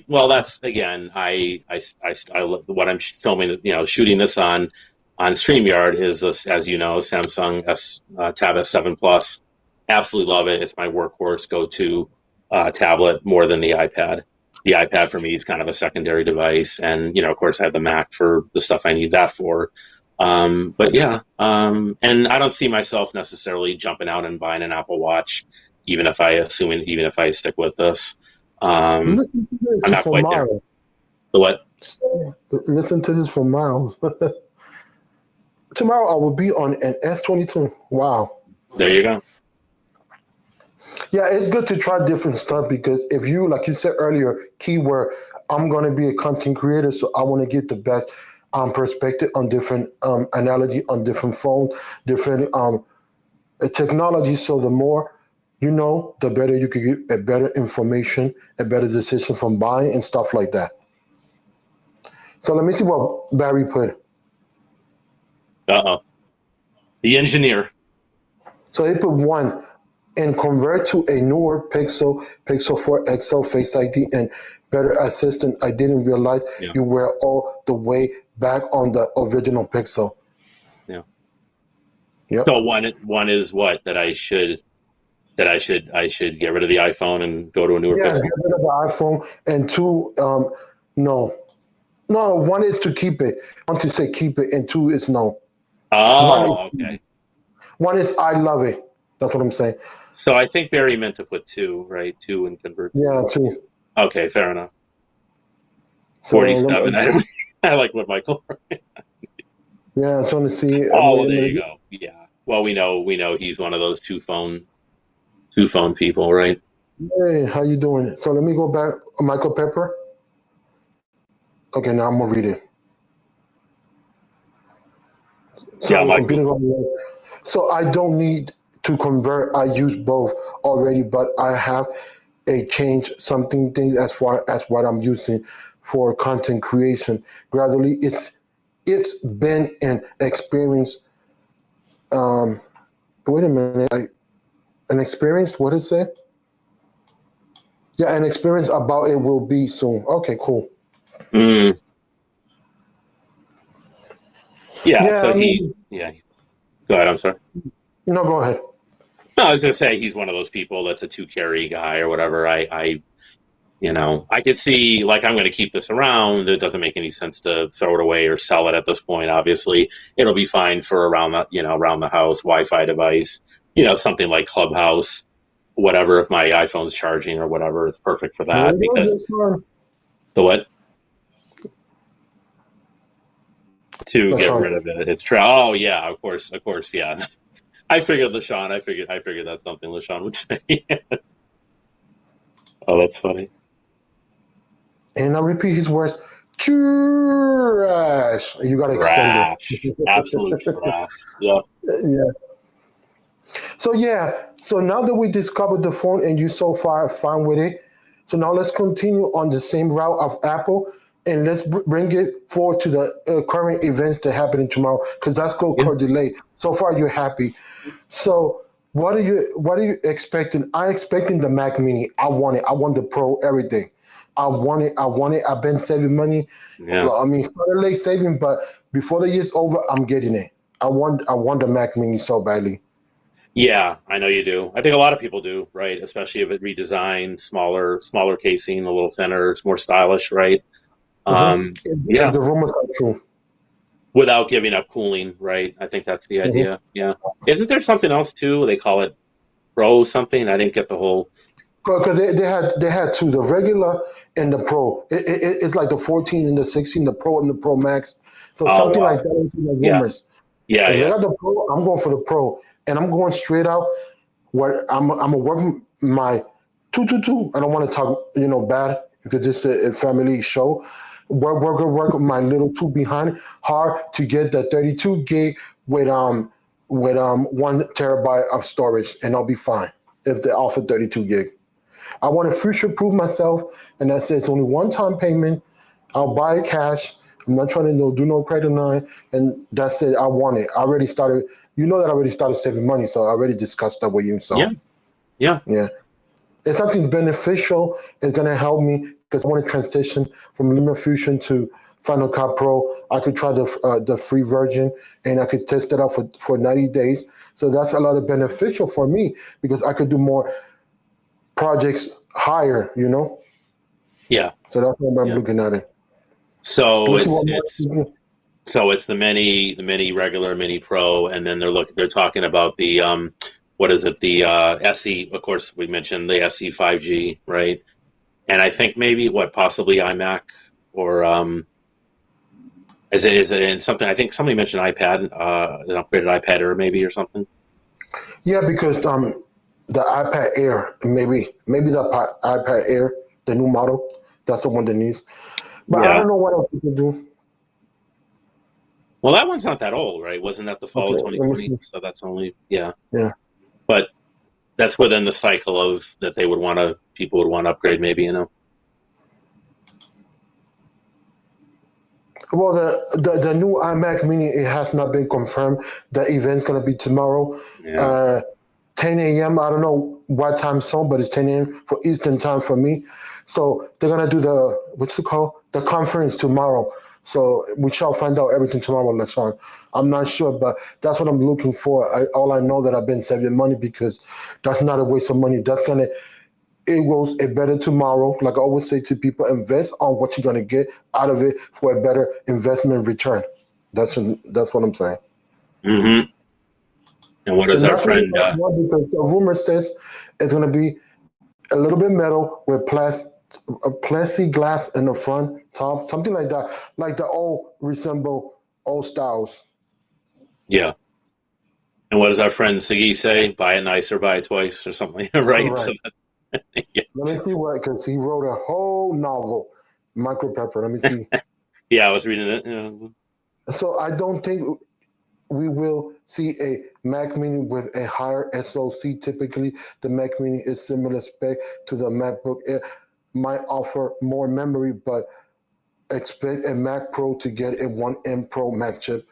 Well, that's again, what I'm filming, shooting this on StreamYard is as you know, Samsung Tab S7 Plus. Absolutely love it. It's my workhorse go-to tablet more than the iPad. The iPad for me is kind of a secondary device, and of course, I have the Mac for the stuff I need that for. But yeah, and I don't see myself necessarily jumping out and buying an Apple Watch, even if I stick with this. I'm not quite there. The what? Listen to this from Miles. Tomorrow I will be on an S22. Wow. There you go. Yeah, it's good to try different stuff because if you, like you said earlier, keyword, I'm going to be a content creator, so I want to get the best perspective on different analogy on different phones, different technology. So the more you know, the better you could get a better information, a better decision from buying and stuff like that. So let me see what Barry put. Uh-oh. The engineer. So he put 1 and convert to a newer Pixel 4 XL Face ID and better assistant. I didn't realize you were all the way back on the original Pixel. Yeah. Yep. So one is what I should get rid of the iPhone and go to a newer Pixel. Get rid of the iPhone, and 2, no. 1 is to keep it. 1 to say keep it, and 2 is no. Oh, okay. 1 is I love it. That's what I'm saying. So I think Barry meant to put 2, right? 2 and convert. Yeah, 2. Okay, fair enough. So 47. I like what Michael. Yeah, I'm trying to see. Oh, well, there you go. Yeah. Well, we know he's one of those two phone people, right? Hey, how you doing? So let me go back. Michael Pepper. Okay, now I'm gonna read it. So, so I don't need to convert. I use both already, but I have a change something things as far as what I'm using for content creation. Gradually, it's been an experience. Wait a minute, an experience. What is it? Yeah, an experience about it will be soon. Okay, cool. Mm. Yeah. So Go ahead. I'm sorry. No, go ahead. No, I was gonna say he's one of those people that's a 2-carry guy or whatever. I could see, like, I'm gonna keep this around. It doesn't make any sense to throw it away or sell it at this point. Obviously, it'll be fine for around the house, Wi-Fi device, something like Clubhouse, whatever. If my iPhone's charging or whatever, it's perfect for that. Because the what? To get rid of it. It's true. Oh yeah, of course, yeah. I figured LaShawn. I figured that's something LaShawn would say. Oh, that's funny. And I repeat his words: trash. You got to extend it. Absolute trash. Yep. Yeah. So now that we discovered the phone and you so far fine with it, so now let's continue on the same route of Apple. And let's bring it forward to the current events that are happening tomorrow, because that's going to delay. So far, you're happy. So what are you expecting? I'm expecting the Mac Mini. I want it. I want the Pro, everything. I want it. I've been saving money. Yeah. I mean, started late saving, but before the year's over, I'm getting it. I want the Mac Mini so badly. Yeah, I know you do. I think a lot of people do, right? Especially if it redesigned, smaller casing, a little thinner, it's more stylish, right? Yeah, the rumors are true. Without giving up cooling, right? I think that's the idea. Yeah. Isn't there something else too? They call it Pro something. I didn't get the whole. Because they had 2, the regular and the Pro. It's like the 14 and the 16, the Pro and the Pro Max. So something like that. The rumors. Yeah. If I got the Pro, I'm going for the Pro, and I'm going straight out. Where I'm gonna work my 222. I don't want to talk bad because it's a family show. Work my little 2 behind hard to get the 32 gig with 1 terabyte of storage, and I'll be fine if they offer 32 gig. I want to future-proof myself, and that's it. It's only one-time payment. I'll buy it cash. I'm not trying to do no credit line, and that's it. I want it. I already started. That I already started saving money, so I already discussed that with you. So yeah. And If something's beneficial, it's gonna help me because I want to transition from LumaFusion to Final Cut Pro. I could try the free version and I could test it out for 90 days. So that's a lot of beneficial for me because I could do more projects higher, you know? Yeah. So that's how I'm looking at it. So Let's see what it's more- so it's the mini regular, mini pro, and then they're talking about the what is it, the SE, of course we mentioned the SE 5G, right? And I think maybe possibly iMac or is it in something, I think somebody mentioned iPad, an upgraded iPad Air maybe or something. Yeah, because the iPad Air, maybe the iPad Air, the new model, that's the one that needs. But I Yeah. don't know what else you can do. Well, that one's not that old, right? Wasn't that the fall of Okay, let me 2020? So that's only, yeah. Yeah. But that's within the cycle of that they would want to, people would want to upgrade maybe, you know? Well, the new iMac Mini, it has not been confirmed. The event's gonna be tomorrow, Yeah. 10 a.m. I don't know what time zone, but it's 10 a.m. for Eastern time for me. So they're gonna do the conference tomorrow. So we shall find out everything tomorrow, LaShawn. I'm not sure, but that's what I'm looking for. All I know that I've been saving money because that's not a waste of money. That's gonna equals a better tomorrow. Like I always say to people, invest on what you're gonna get out of it for a better investment return. That's what I'm saying. Mm-hmm. And what does And our that's what friend, I want because the rumor says it's gonna be a little bit metal with plexiglass in the front top, something like that, like the resemble old styles. yeah. And what does our friend Siggy say? Buy it nice or buy it twice or something, right? Correct. So yeah. Let me see what, because he wrote a whole novel, Michael Pepper. Let me see. Yeah, I was reading it. Yeah. So I don't think we will see a Mac Mini with a higher SoC. Typically, the Mac Mini is similar spec to the MacBook Air. Might offer more memory, but expect a Mac Pro to get a 1M Pro Mac chip.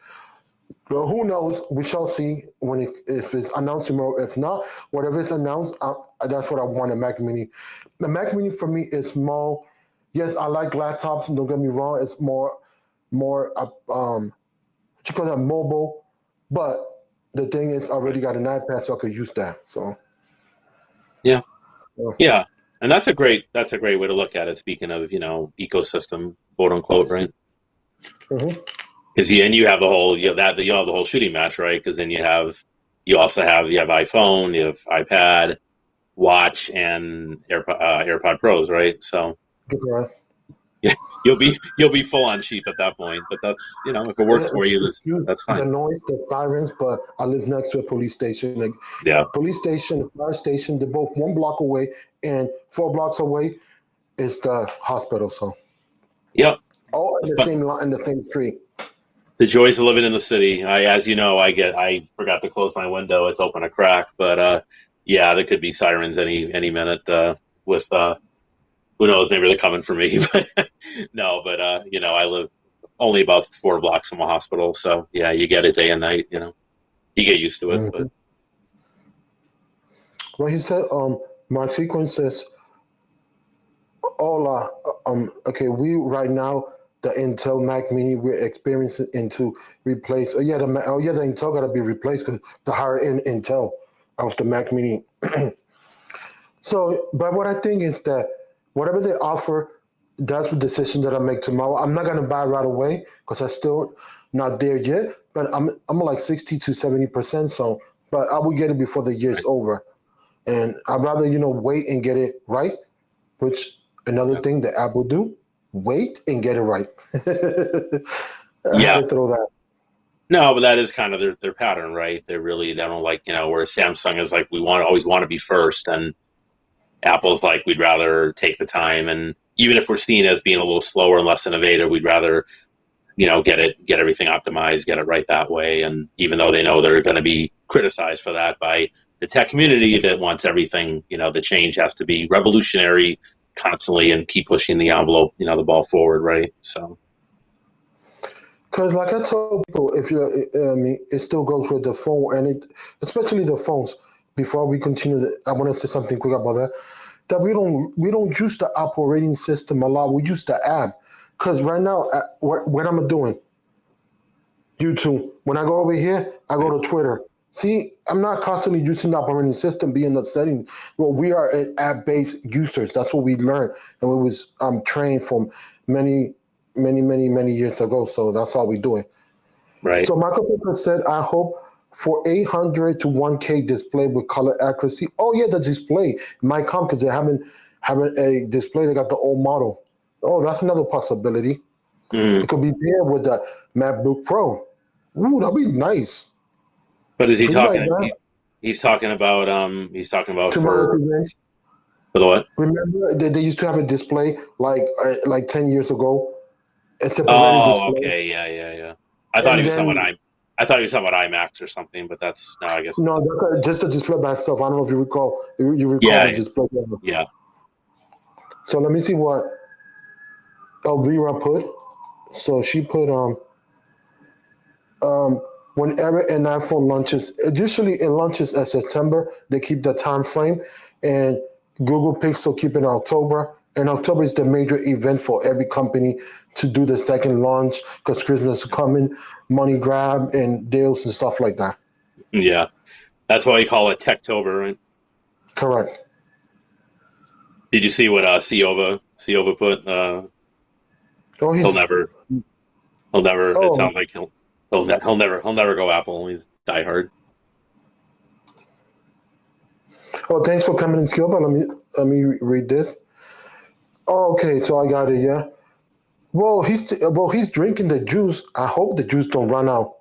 Well, who knows? We shall see if it's announced tomorrow. If not, whatever is announced, that's what I want a Mac Mini. The Mac Mini for me is small. Yes, I like laptops. Don't get me wrong. It's more what you call that, mobile. But the thing is, I already got an iPad, so I could use that. So Yeah. Yeah. Yeah. And that's a great way to look at it. Speaking of, ecosystem, quote unquote, right? Mhm. Because you have the whole, you have the whole shooting match, right? Because then you have iPhone, you have iPad, watch, and AirPod Pros, right? So Correct. yeah, you'll be full on cheap at that point. But that's, if it works for you, Excuse that's the fine. noise, the sirens, but I live next to a police station. Like Yeah. a police station, a fire station, they're both 1 block away, and 4 blocks away is the hospital. So Yep. all in the But same line, in the same street. the joys of living in the city. As you know, I forgot to close my window. It's open a crack, but yeah, there could be sirens any minute. With who knows? Maybe they're coming for me. But no. But I live only about 4 blocks from a hospital, so yeah, you get it day and night. You get used to it. But Well, he said, Mark Sequence says, hola, okay, we right now, the Intel Mac Mini, we're experiencing into replace. The Intel got to be replaced because the higher end Intel of the Mac Mini. So, but what I think is that whatever they offer, that's the decision that I make tomorrow. I'm not gonna buy right away because I'm still not there yet. But I'm like 60 to 70%. So, but I will get it before the year's over, and I'd rather wait and get it right. Which another thing that Apple do, wait and get it right. I had to throw that. No, but that is kind of their pattern, right? They don't like, where Samsung is like, we always want to be first, and Apple's like, we'd rather take the time, and even if we're seen as being a little slower and less innovative, we'd rather, get everything optimized, get it right that way. And even though they know they're going to be criticized for that by the tech community that wants everything, the change has to be revolutionary constantly and keep pushing the envelope, the ball forward, right? So. Because like I told people, it still goes with the phone, and especially the phones. Before we continue, I want to say something quick about that. that we don't use the operating system a lot. We use the app because right now, what I'm doing, YouTube. When I go over here, I go to Twitter. See, I'm not constantly using the operating system, being the setting. Well, we are app-based users. That's what we learned, and we was trained from many years ago. So that's all we doing. Right. So Michael Pickett said, "I hope for 800 to 1K display with color accuracy." Oh yeah, the display might come because they haven't a display. They got the old model. Oh, that's another possibility. It could be paired with the MacBook Pro. Ooh, that'd be nice. But is he If it's talking? like that, He's talking about tomorrow's for event. the what? Remember they used to have a display like 10 years ago. It's a parental Oh, display. okay, yeah. I thought And he was talking then- about I thought he was talking about IMAX or something, but that's no, I guess. No, that's just a display by itself. I don't know if you recall. You recall Yeah. the display. Yeah. So let me see what Elvira put. So she put whenever an iPhone launches, usually it launches in September. They keep the time frame, and Google Pixel keep it in October. And October is the major event for every company to do the second launch because Christmas is coming, money grab and deals and stuff like that. Yeah. That's why we call it Techtober, right? Correct. Did you see what Ciova put? Oh, He'll never. Oh. It sounds like he'll never go Apple. He's diehard. Oh, thanks for coming in, Skill. But let me read this. Oh, okay, so I got it. Yeah. Well, he's drinking the juice. I hope the juice don't run out.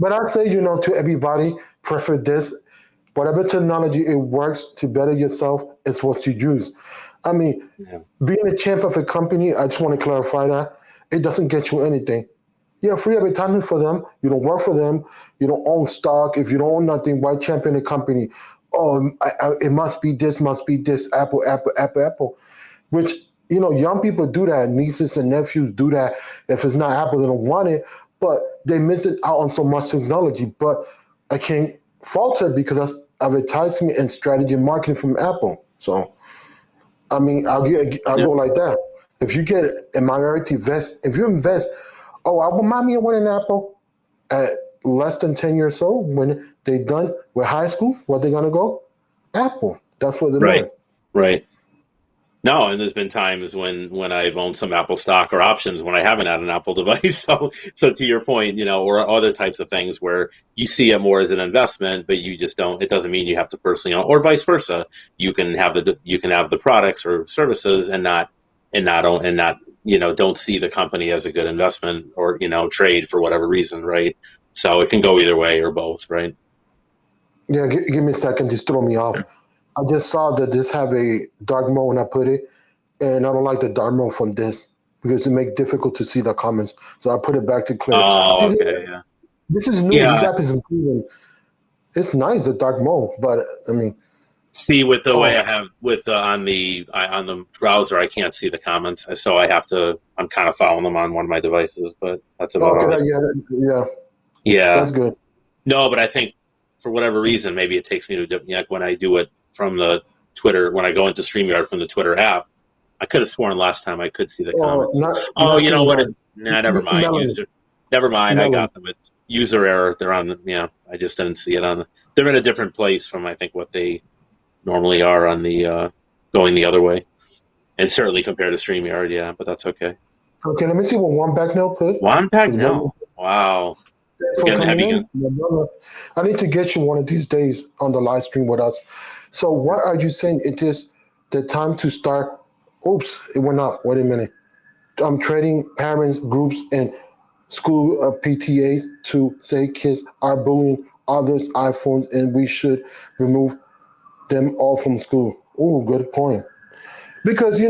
But I'd say, to everybody, prefer this. Whatever technology it works to better yourself is what you use. I mean, being a champ of a company, I just want to clarify that it doesn't get you anything. You have free advertising for them. You don't work for them. You don't own stock. If you don't own nothing, why champion a company? Oh, it must be this, Apple. Which, young people do that. Nieces and nephews do that. If it's not Apple, they don't want it. But they miss it out on so much technology. But I can't falter because that's advertising and strategy and marketing from Apple. So, I mean, I'll go like that. If you get a minority invest, if you invest, I remind me of winning Apple at less than 10 years old when they done with high school, where they gonna go? Apple. That's what they're doing. Right. No, and there's been times when I've owned some Apple stock or options when I haven't had an Apple device. So to your point, or other types of things where you see it more as an investment, but you just don't. It doesn't mean you have to personally own, or vice versa. You can have the products or services and not don't see the company as a good investment or trade for whatever reason, right? So it can go either way or both, right? Yeah, give me a second. Just throw me off. I just saw that this have a dark mode when I put it, and I don't like the dark mode from this because it makes it difficult to see the comments. So I put it back to clear. Oh, see, okay, yeah. This is new. Yeah. This app is improving. It's nice, the dark mode, but I mean. See, with the way I have on the browser, I can't see the comments, so I'm kind of following them on one of my devices, but that's about it. Yeah. That's good. No, but I think for whatever reason, maybe it takes me to when I do it from the Twitter, when I go into StreamYard from the Twitter app, I could have sworn last time I could see the comments. You know what? Never mind. Never mind. I got them. It's user error. They're on I just didn't see it they're in a different place from I think what they normally are on the going the other way, and certainly compared to StreamYard, but that's okay. Okay, let me see what Juan Bagnell put. Juan Bagnell, wow. I need to get you one of these days on the live stream with us. So what are you saying? It is the time to start. Oops, it went up. Wait a minute. I'm trading parents, groups, and school PTAs to say kids are bullying others' iPhones and we should remove them all from school. Oh, good point. Because,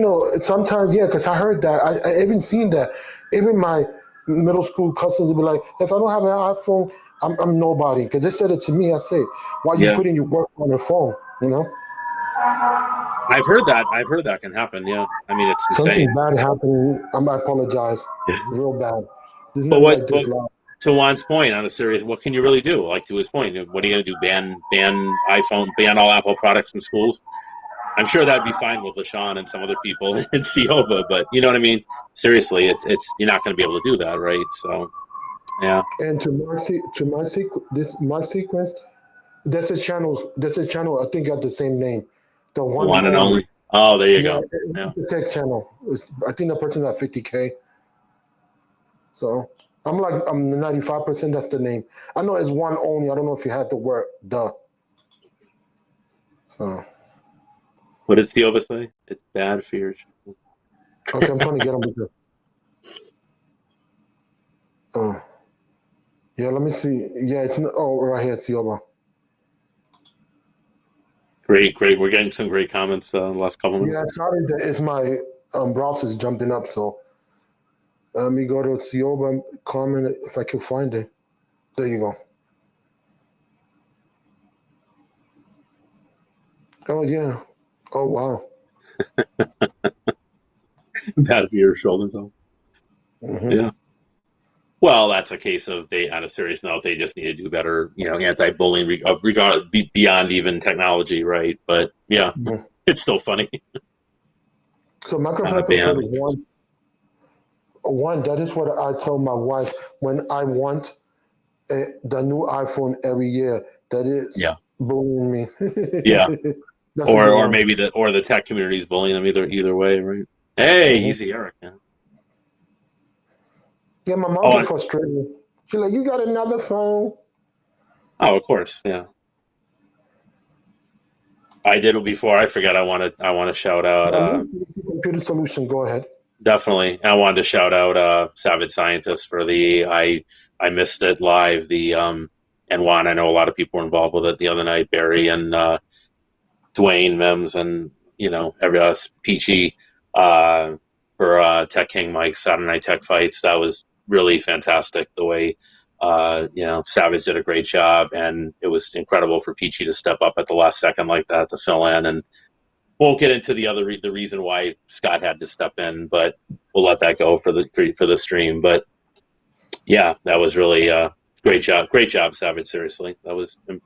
sometimes, because I heard that. I even seen that. Even my middle school cousins will be like, if I don't have an iPhone, I'm nobody. Because they said it to me. I say, why you putting your work on your phone, I've heard that can happen, yeah. I mean, it's something insane. bad happening. I apologize. Real bad. There's But nothing like this loud. To Juan's point, on a serious, what can you really do? Like, to his point, what are you going to do? Ban iPhone, ban all Apple products in schools? I'm sure that'd be fine with LaShawn and some other people in Cioba, but you know what I mean? Seriously, it's you're not going to be able to do that, right? So, yeah. And my sequence, that's a channel. That's a channel. I think got the same name, the One and only. Oh, there you go. Yeah. The tech channel. I think the person got 50K. So I'm 95%. That's the name. I know it's one only. I don't know if you had the word the. So. What did Cioba say? It's bad for your. Okay, I'm trying to get them because. Yeah, let me see. Yeah, it's right here, Cioba. Great. We're getting some great comments the last couple minutes. Yeah, sorry that it's my browser's jumping up. So let me go to Cioba comment if I can find it. There you go. Oh yeah. Oh wow. Bad for your shoulders, though. Mm-hmm. Yeah. Well, that's a case of on a serious note, they just need to do better, anti-bullying beyond even technology, right? But yeah, It's still funny. So my competitor put one. That is what I tell my wife when I want the new iPhone every year. That is bullying me. Yeah. Or maybe the tech community is bullying them either way, right? Hey, easy, Eric. Yeah, my mom gets frustrated. She's like, "You got another phone?" Oh, of course, yeah. I did it before. I forgot. I want to shout out. Computer Solution. Go ahead. Definitely, I wanted to shout out Savage Scientist for I missed it live. And Juan, I know a lot of people were involved with it the other night. Barry and Dwayne Mims and every us Peachy for Tech King Mike's Saturday Night Tech Fights. That was really fantastic. The way Savage did a great job, and it was incredible for Peachy to step up at the last second like that to fill in. And won't get into the reason why Scott had to step in, but we'll let that go for the stream. But yeah, that was really great job, Savage. Seriously, it was good.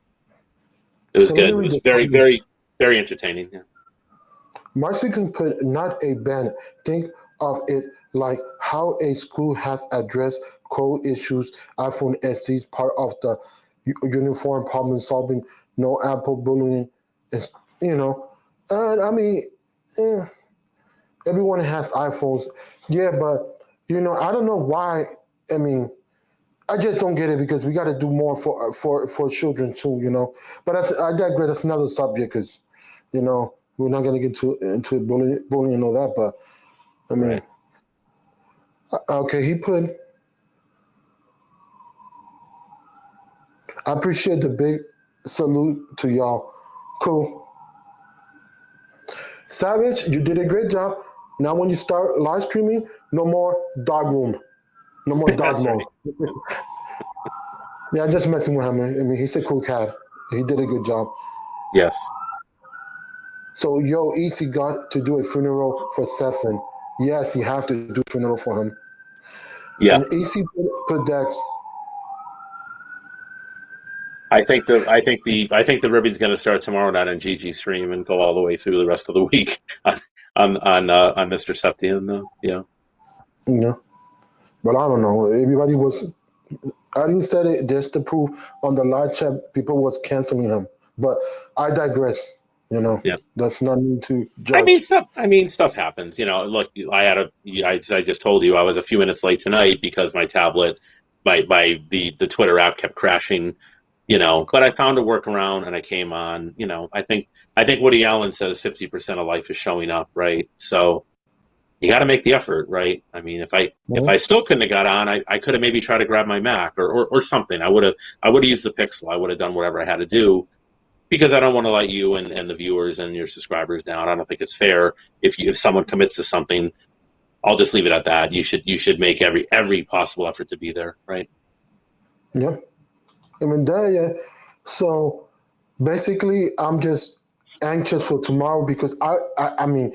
It was very, very, very entertaining. Yeah. Marcy can put not a ban. Think of it like how a school has addressed code issues. iPhone SE is part of the uniform problem solving. No Apple bullying. It's, and I mean, everyone has iPhones. Yeah, but I don't know why. I mean, I just don't get it because we got to do more for children too. But I digress. That's another subject because, we're not going to get into bullying and all that. But I mean, right. Okay, he put. I appreciate the big salute to y'all. Cool. Savage, you did a great job. Now when you start live streaming, no more dark room. No more dark mode. Yeah, I'm just messing with him. I mean, he's a cool cat. He did a good job. Yes. So, Easy got to do a funeral for Stefan. Yes, you have to do a funeral for him. Yeah. And Easy put Dex. I think the ribbon's going to start tomorrow night on GG stream and go all the way through the rest of the week on Mr. Septian. Yeah. Yeah, but I don't know. Everybody was. I didn't say it just to prove on the live chat people was canceling him, but I digress. Yeah. That's not me to judge. Stuff happens. Look, I just told you I was a few minutes late tonight because my tablet, the Twitter app kept crashing. But I found a workaround and I came on. I think Woody Allen says 50% of life is showing up, right? So you got to make the effort, right? I mean, if I still couldn't have got on, I could have maybe tried to grab my Mac or something. I would have used the Pixel. I would have done whatever I had to do because I don't want to let you and the viewers and your subscribers down. I don't think it's fair if someone commits to something. I'll just leave it at that. You should make every possible effort to be there, right? Yeah. I mean, so basically, I'm just anxious for tomorrow because I mean,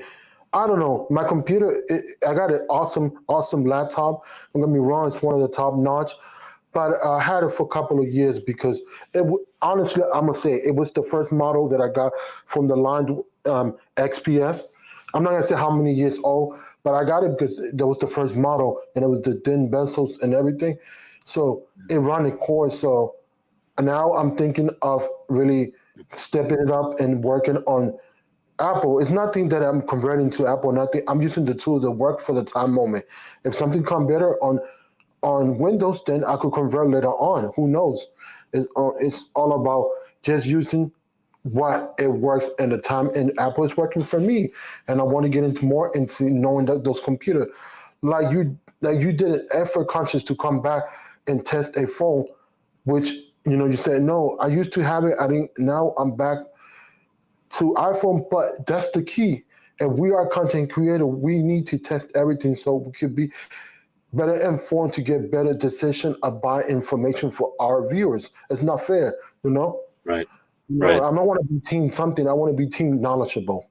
I don't know. My computer, I got an awesome laptop. Don't get me wrong, it's one of the top notch. But I had it for a couple of years because honestly, I'm gonna say it was the first model that I got from the line, XPS. I'm not gonna say how many years old, but I got it because that was the first model, and it was the thin bezels and everything. So it ran a course. So now I'm thinking of really stepping it up and working on Apple. It's nothing that I'm converting to Apple. Nothing. I'm using the tools that work for the time moment. If something come better on Windows, then I could convert later on. Who knows? It's all about just using what it works in the time, and Apple is working for me, and I want to get into more into knowing that those computers, like you did an effort conscious to come back and test a phone, which you said no. I used to have it. I didn't. Now I'm back to iPhone, but that's the key. If we are content creator, we need to test everything so we could be better informed to get better decision about information for our viewers. It's not fair, Right. No, Right. I don't want to be team something. I want to be team knowledgeable,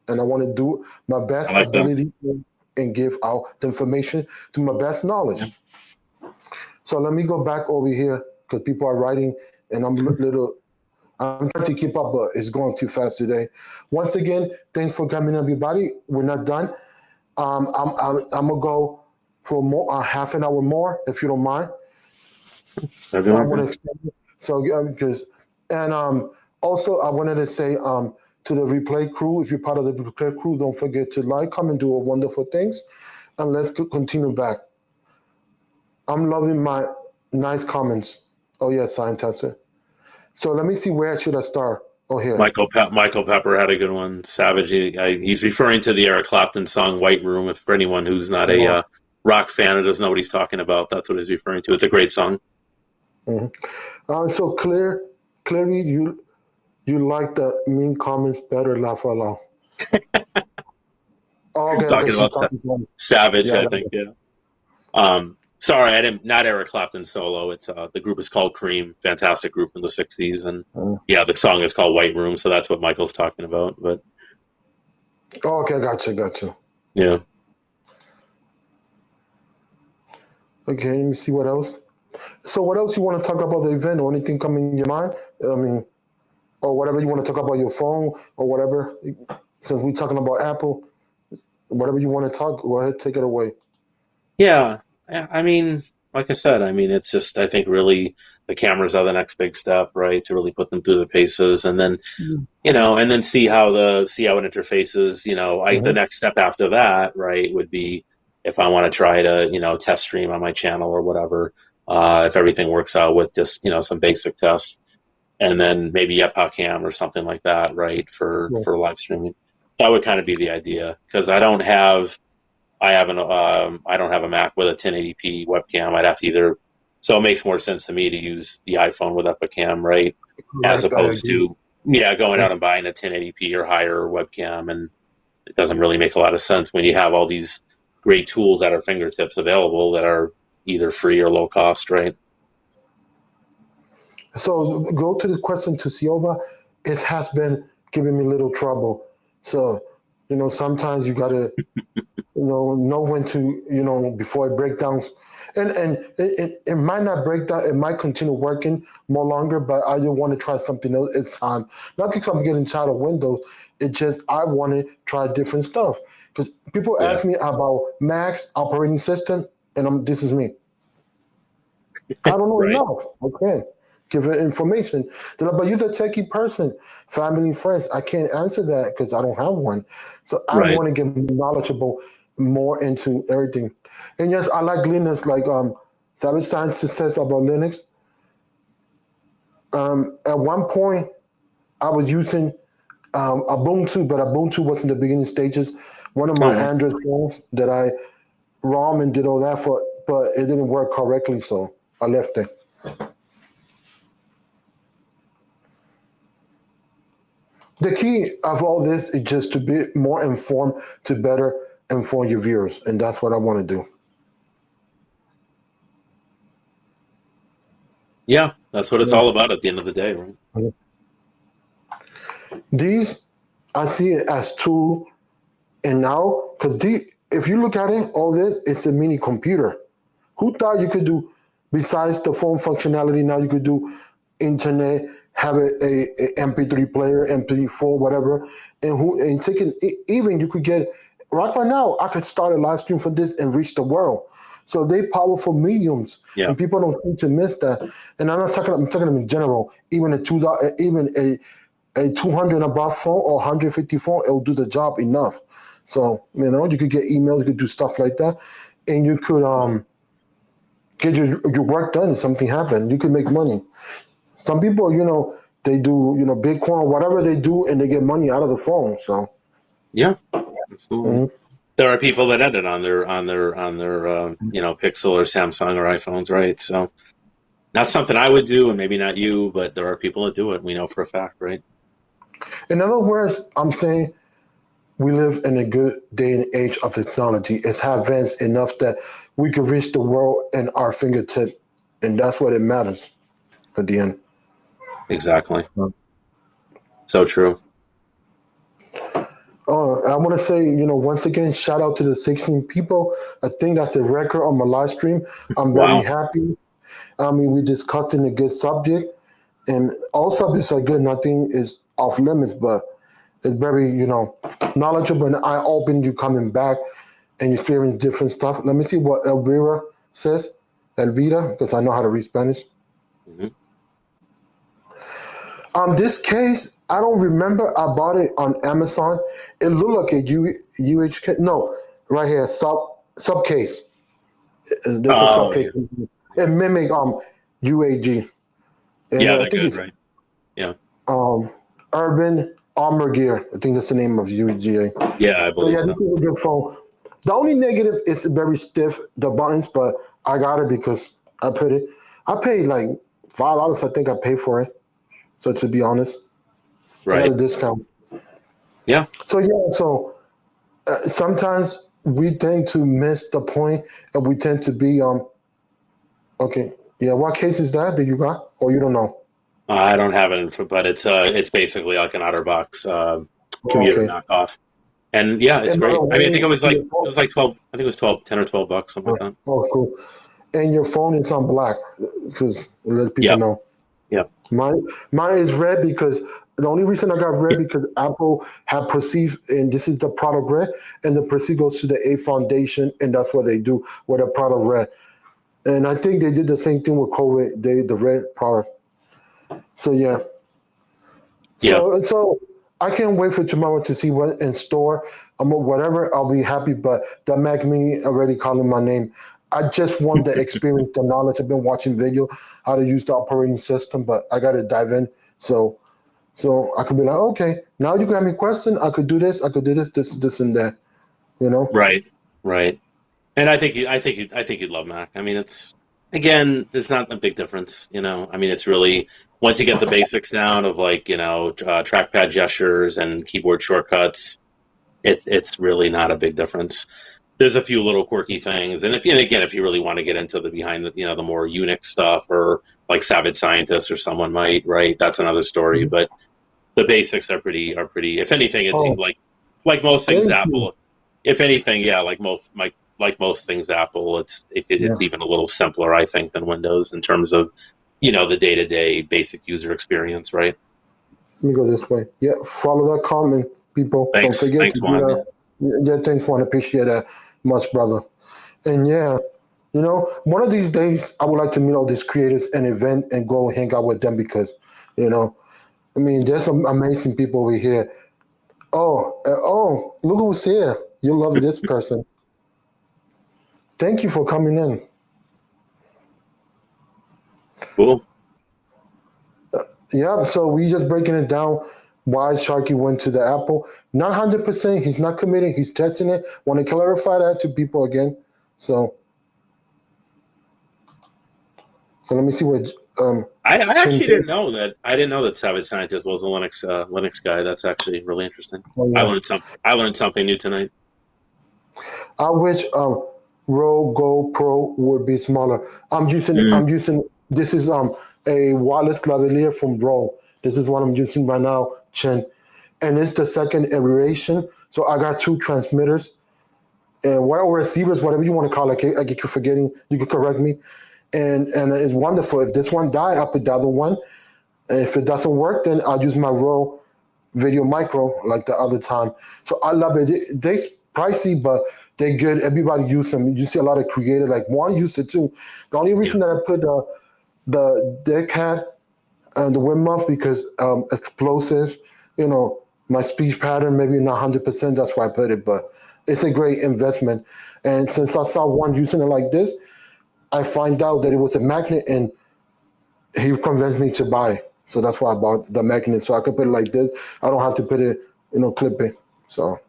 and I want to do my best I like that. ability and give out the information to my best knowledge. So let me go back over here because people are writing, and I'm trying to keep up, but it's going too fast today. Once again, thanks for coming, everybody. We're not done. I'm gonna go for more half an hour more, if you don't mind. I want to extend it. So because also I wanted to say to the replay crew, if you're part of the replay crew, don't forget to like, comment, do wonderful things, and let's continue back. I'm loving my nice comments. Oh yes, Science. So let me see, where should I start? Oh, here. Michael Pepper had a good one. Savage. He's referring to the Eric Clapton song "White Room." If for anyone who's not a rock fan and doesn't know what he's talking about, that's what he's referring to. It's a great song. Mm-hmm. So clearly, you like the mean comments better, laugh out loud. Okay, Talking about Savage, Yeah, I think. Yeah. Sorry, not Eric Clapton solo. It's the group is called Cream, fantastic group from the '60s, and the song is called White Room, so that's what Michael's talking about. But okay, gotcha. Yeah. Okay, let me see what else. So, what else you want to talk about the event, or anything coming in your mind? I mean, or whatever you want to talk about your phone or whatever. Since we're talking about Apple, whatever you want to talk, go ahead, take it away. Yeah. I mean, like I said, it's just, I think really the cameras are the next big step, right? To really put them through the paces, and then, and then see how it interfaces. The next step after that, right, would be if I want to try to, test stream on my channel or whatever, if everything works out with just, some basic tests, and then maybe EpochCam or something like that, right, for live streaming. That would kind of be the idea, because I don't have a Mac with a 1080p webcam. I'd have to either, so it makes more sense to me to use the iPhone with EpochCam, right? As opposed to going out and buying a 1080p or higher webcam, and it doesn't really make a lot of sense when you have all these great tools at our fingertips available that are either free or low cost, right? So go to the question to Silva. It has been giving me a little trouble. So, sometimes you gotta know when to, before it breaks down. And it might not break down, it might continue working more longer, but I just want to try something else. It's time. Not because I'm getting tired of Windows. It's just I want to try different stuff. Because people ask me about Mac's operating system, and this is me. I don't know enough. Okay. Give it information. They're like, but you're the techie person, family, friends. I can't answer that because I don't have one. So I want to get knowledgeable more into everything. And yes, I like Linux, like Savage Science says about Linux. At one point, I was using Ubuntu, but Ubuntu was in the beginning stages. One of my Android phones that I ROM and did all that for, but it didn't work correctly, so I left it. The key of all this is just to be more informed, to better inform your viewers, and that's what I want to do. Yeah, that's what it's all about at the end of the day, right? These, I see it as tool, and now, because if you look at it, all this, it's a mini computer. Who thought you could do, besides the phone functionality, now you could do internet, have a MP3 player, MP4, whatever, and taking even you could get right now. I could start a live stream for this and reach the world. So they powerful mediums, Yeah. and people don't seem to miss that. And I'm talking in general. Even a $2, even a 200 above phone or 150 phone, it will do the job enough. So you could get emails, you could do stuff like that, and you could get your work done. If something happened, you could make money. Some people, they do Bitcoin or whatever they do, and they get money out of the phone. So yeah, absolutely. There are people that edit on their Pixel or Samsung or iPhones, right? So not something I would do, and maybe not you, but there are people that do it. We know for a fact, right? In other words, I'm saying we live in a good day and age of technology. It's advanced enough that we can reach the world in our fingertip, and that's what it matters at the end. Exactly. So true. I want to say, once again, shout out to the 16 people. I think that's a record on my live stream. I'm very happy. I mean, we discussing a good subject, and all subjects are good. Nothing is off limits, but it's very, knowledgeable and eye-open. You coming back and you experience different stuff. Let me see what Elvira says. Elvira, because I know how to read Spanish. Mm-hmm. This case, I don't remember. I bought it on Amazon. It looked like a UHK. No, right here, sub case. This is sub case. Yeah. It mimic UAG. And yeah, I they're think good, it's, right? Yeah. Urban Armor Gear. I think that's the name of UAG. Yeah, I believe so. This is a good phone. The only negative is very stiff, the buttons, but I got it because I paid like $5. I think I paid for it. So to be honest, right. I got a discount. Yeah. So sometimes we tend to miss the point, and we tend to be okay. Yeah, what case is that you got, or you don't know? I don't have it, but it's basically like an OtterBox commuter knockoff, and yeah, it's great. I mean, I think it was like 12. I think it was 12, 10 or $12, something like that. Oh, cool. And your phone is on black, because let people know. Yeah. Mine is red, because the only reason I got red because Apple had perceived, and this is the product red, and the perceive goes to the A Foundation, and that's what they do with the product red. And I think they did the same thing with COVID, the red product. So yeah. So I can't wait for tomorrow to see what in store. Whatever, I'll be happy. But the Mac Mini already calling my name. I just want the experience, the knowledge. I've been watching video how to use the operating system, but I got to dive in. So I could be like, okay, now you got me question. I could do this. I could do this, and that. Right. And I think you'd love Mac. I mean, it's not a big difference. I mean, it's really once you get the basics down of trackpad gestures and keyboard shortcuts, it's really not a big difference. There's a few little quirky things, and if you really want to get into the behind the more Unix stuff, or like Savage Scientist or someone might, right? That's another story. Mm-hmm. But the basics are pretty. If anything, it seems like most things Apple. If anything, yeah, like most things Apple, it's even a little simpler, I think, than Windows in terms of the day-to-day basic user experience, right? Let me go this way. Yeah, follow that comment, people. Thanks. Don't forget Thanks, to do Juan. that. Yeah, thanks, Juan. Appreciate that much, brother. And yeah, one of these days I would like to meet all these creators and event and go hang out with them, because, I mean, there's some amazing people over here. Oh, look who's here. You'll love this person. Thank you for coming in. Cool. Yeah, so we just breaking it down. Why Sharky went to the Apple. Not 100%. He's not committing. He's testing it. Want to clarify that to people again. So let me see what. I actually didn't know that. I didn't know that Savage Scientist was a Linux guy. That's actually really interesting. Oh, yeah. I learned something new tonight. I wish Rogo Pro would be smaller. I'm using. This is a wireless lavalier from Rode. This is what I'm using right now, Chen. And it's the second iteration. So I got 2 transmitters and whatever receivers, whatever you want to call it. I get you forgetting. You can correct me. And it's wonderful. If this one die, I put the other one. If it doesn't work, then I'll use my Rode Video Micro like the other time. So I love it. They're pricey, but they're good. Everybody use them. You see a lot of creators, like Juan used it too. The only reason that I put the deck hat and the Wim Muff because explosives, my speech pattern maybe not 100%. That's why I put it, but it's a great investment. And since I saw one using it like this, I find out that it was a magnet, and he convinced me to buy it. So that's why I bought the magnet, so I could put it like this. I don't have to put it, clip it. So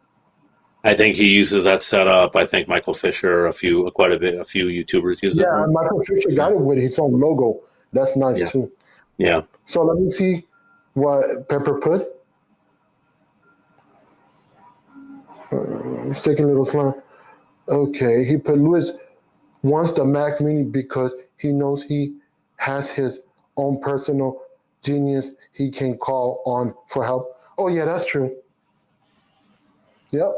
I think he uses that setup. I think Michael Fisher, a few YouTubers use it. yeah, Michael Fisher got it with his own logo. That's nice too. Yeah. So let me see what Pepper put. It's taking a little slow. Okay, he put Lewis wants the Mac Mini because he knows he has his own personal genius he can call on for help. Oh yeah, that's true. Yep.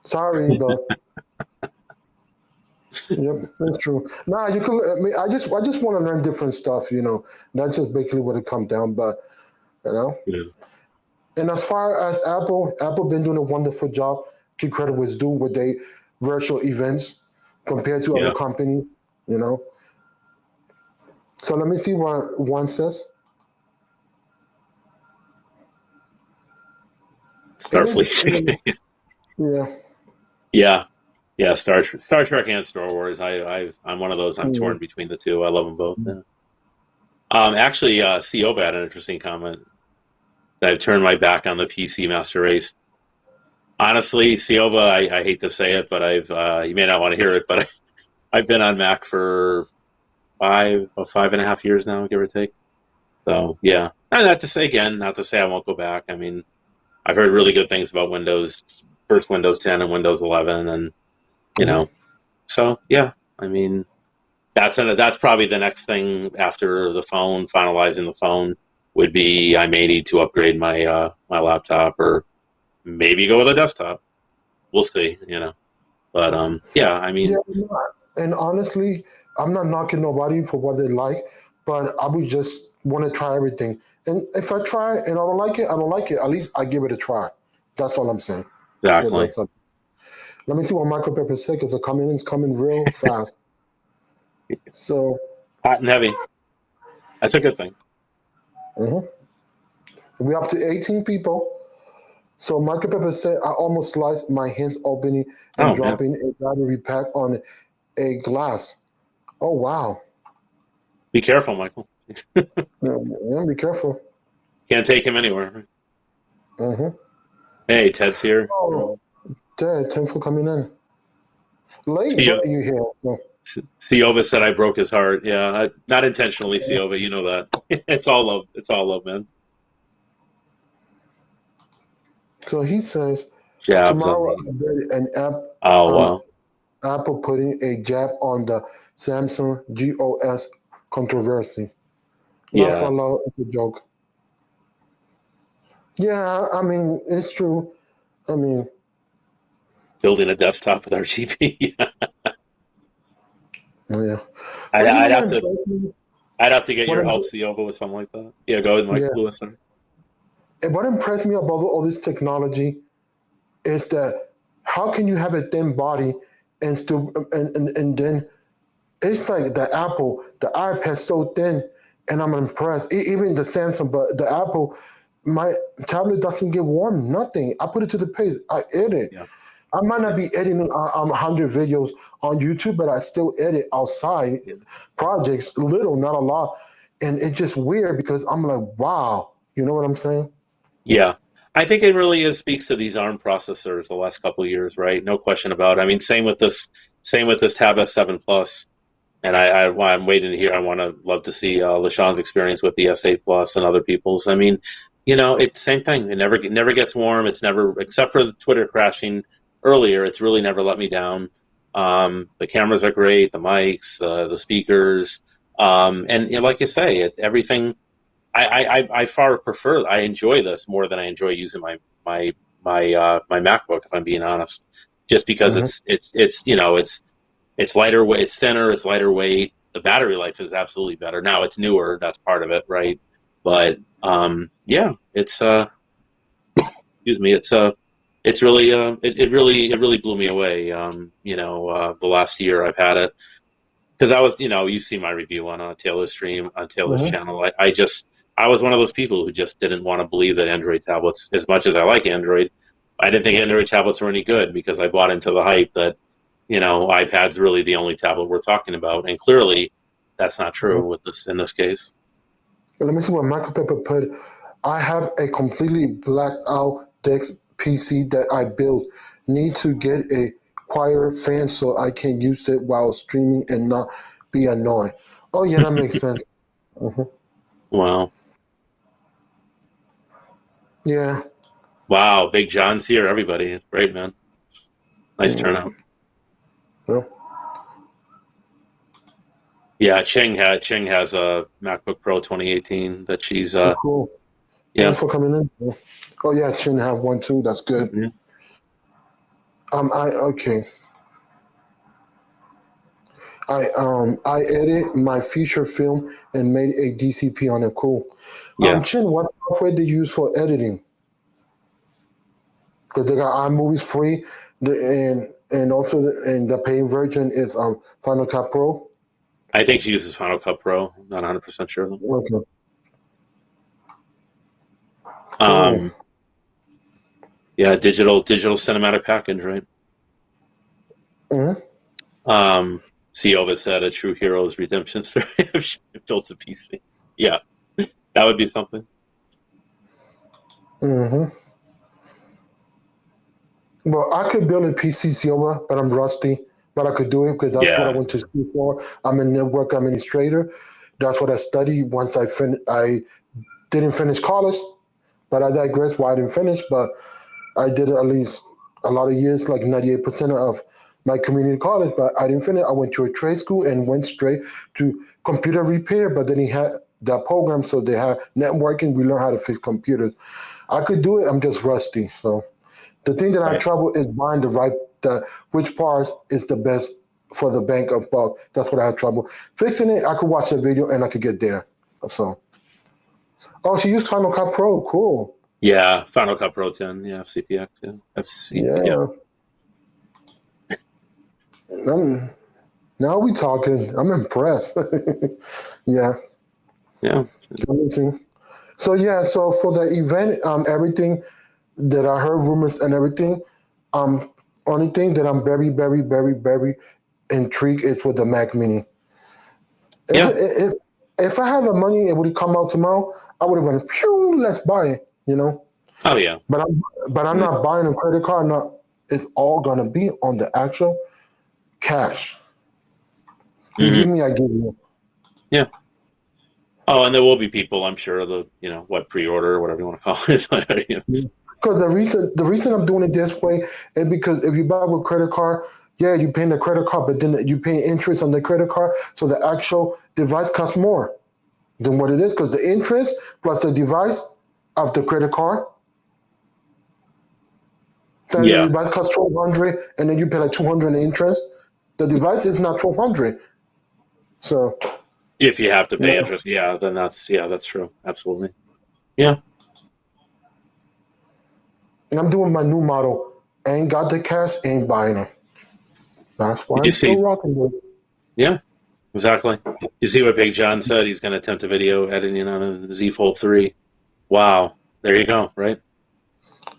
Sorry, but yep, that's true. Nah, you can. I just want to learn different stuff. That's just basically what it comes down. But Yeah. and as far as Apple been doing a wonderful job. Give credit where it's due with their virtual events compared to other companies. So let me see what one says. Starfleet. Yeah. Yeah. Star Trek and Star Wars. I'm one of those. I'm torn between the two. I love them both. Yeah. Actually, Cioba had an interesting comment. I've turned my back on the PC Master Race. Honestly, Cioba, I hate to say it, but you may not want to hear it, but I've been on Mac for 5.5 years now, give or take. So yeah, and not to say I won't go back. I mean, I've heard really good things about first Windows 10 and Windows 11, and so yeah. I mean, that's probably the next thing after the phone. Finalizing the phone would be I may need to upgrade my my laptop or maybe go with a desktop. We'll see, But yeah, I mean, and honestly, I'm not knocking nobody for what they like, but I would just want to try everything. And if I try and I don't like it, I don't like it. At least I give it a try. That's all I'm saying. Exactly. Let me see what Michael Pepper said because it's coming real fast. So hot and heavy. That's a good thing. We're up to 18 people. So Michael Pepper said, I almost sliced my hands opening and dropping a battery pack on a glass. Oh, wow. Be careful, Michael. Yeah, be careful. Can't take him anywhere. Hey, Ted's here. Oh, Ted, thanks for coming in. Late, but you here. Cioba said I broke his heart. Yeah, not intentionally, Cioba. You know that. It's all love. It's all love, man. So he says, Jabs tomorrow an app. Oh, wow. Apple putting a jab on the Samsung GOS controversy. Yeah. Follow, it's a joke. Yeah, I mean, it's true. I mean, building a desktop with RGB. Yeah. I'd have to get your help, Cioba, with something like that. Yeah, go ahead, Mike Lewis. And what impressed me about all this technology is that how can you have a thin body and still and then it's like the Apple, the iPad so thin, and I'm impressed. Even the Samsung, but the Apple, my tablet doesn't get warm. Nothing. I put it to the pace. I edit. Yeah. I might not be editing 100 videos on YouTube, but I still edit outside projects, little, not a lot. And it's just weird because I'm like, wow. You know what I'm saying? Yeah. I think it really speaks to these ARM processors the last couple of years, right? No question about it. I mean, same with this Tab S7 Plus. And I'm waiting to hear. Love to see LaShawn's experience with the S8 Plus and other people's. I mean, it's same thing. It never gets warm. It's never, except for the Twitter crashing earlier, it's really never let me down. The cameras are great, the mics, the speakers, and like you say, everything. I far prefer. I enjoy this more than I enjoy using my MacBook, if I'm being honest. Just because it's lighter weight, it's thinner, it's lighter weight. The battery life is absolutely better. Now it's newer. That's part of it, right? But Yeah, it's excuse me, it's really it really blew me away. The last year I've had it because I was, you see my review on Taylor's stream on Taylor's Mhm. channel. I was one of those people who just didn't want to believe that Android tablets, as much as I like Android, I didn't think Android tablets were any good because I bought into the hype that iPad's really the only tablet we're talking about, and clearly that's not Mhm. true with this in this case. Let me see what Michael Pepper put. I have a completely blacked out Dex PC that I built. Need to get a quieter fan so I can use it while streaming and not be annoying. Oh yeah, that makes sense. Mhm. Wow, Yeah. wow, Big John's here, everybody. It's great, man. Nice turnout. Yeah. Yeah, Cheng has a MacBook Pro 2018 that she's Oh, cool. yeah. Thanks for coming in. Oh yeah, Chin have one too. That's good. Yeah. Okay. I edit my feature film and made a DCP on it. Cool. Yeah. Chin, what software do you use for editing? Because they got iMovies free, and also the paying version is Final Cut Pro. I think she uses Final Cut Pro. I'm not 100% sure though. Okay. Um, yeah, digital cinematic package, right? Mm-hmm. Siova said a true hero's redemption story if she built a PC. Yeah, that would be something. Mm-hmm. Well, I could build a PC Silva, but I'm rusty. But I could do it because that's what I Yeah. went to school for. I'm a network administrator. That's what I studied once I didn't finish college, but I digress why I didn't finish. But I did at least a lot of years, like 98% of my community college, but I didn't finish. I went to a trade school and went straight to computer repair, but then he had that program, so they had networking. We learned how to fix computers. I could do it. I'm just rusty. So the thing that I Right. trouble is buying which parts is the best for the bank of buck. That's what I had trouble. Fixing it, I could watch a video and I could get there. So, oh, she used Final Cut Pro. Cool. Yeah, Final Cut Pro 10. Yeah, FCPX. Yeah, Yeah. Now we talking. I'm impressed. Yeah. Yeah. Amazing. So yeah, so for the event, everything that I heard rumors and everything, only thing that I'm very, very, very, very intrigued is with the Mac Mini. Yeah. If I had the money, it would come out tomorrow. I would have gone, phew, let's buy it. Oh yeah. But I'm not buying a credit card. Not. It's all gonna be on the actual cash. You give me, I give you. Yeah. Oh, and there will be people, I'm sure, pre-order or whatever you want to call it. Because the reason I'm doing it this way is because if you buy with credit card, yeah, you're paying the credit card, but then you pay interest on the credit card, so the actual device costs more than what it is because the interest plus the device of the credit card. The device costs $1,200, and then you pay like $200 in interest. The device is not $1,200, so if you have to pay interest, then that's true, absolutely. Yeah. And I'm doing my new model. Ain't got the cash, ain't buying it. That's why I'm still rocking with it. Yeah, exactly. You see what Big John said? He's going to attempt a video editing on a Z Fold 3. Wow. There you go, right?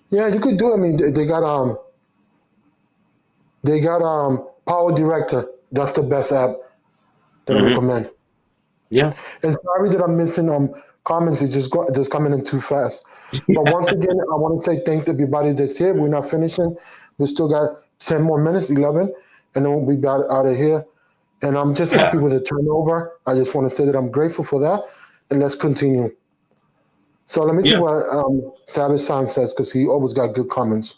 Yeah, you could do it. I mean, they got Power Director. That's the best app that I recommend. Yeah. And sorry that I'm missing comments. It's just coming in too fast. But once again, I want to say thanks to everybody that's here. We're not finishing. We still got 10 more minutes, 11, and then we'll be out of here. And I'm just happy with the turnover. I just want to say that I'm grateful for that. And let's continue. So let me see what Savage San says, because he always got good comments.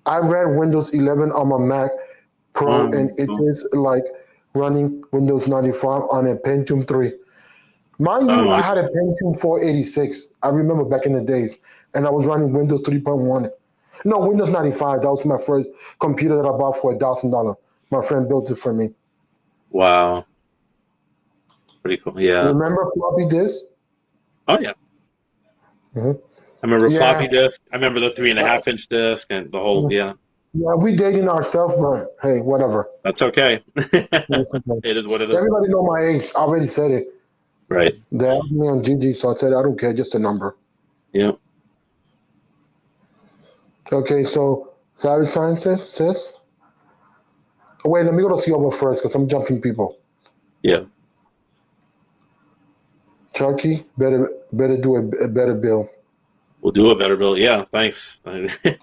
I ran Windows 11 on my Mac Pro, and it is like running Windows 95 on a Pentium 3. Mind you, I had a Pentium 486. I remember back in the days, and I was running Windows 3.1. No, Windows 95. That was my first computer that I bought for $1,000. My friend built it for me. Wow. Pretty cool. Yeah. Remember floppy disk? Oh yeah. Mhm. I remember Yeah. floppy disk. I remember the 3.5-inch disc and the whole. Mhm. Yeah, Yeah, we dating ourselves, but hey, whatever. that's okay. It's okay. It is what it is. Everybody know my age. I already said it. Right. They asked me on GG, so I said I don't care, just a number. Yeah. Okay, so Savage Sciences says. Oh, wait, let me go to Cioba first because I'm jumping people. Yeah. Chucky, better do a better bill. We'll do a better build. Yeah. Thanks.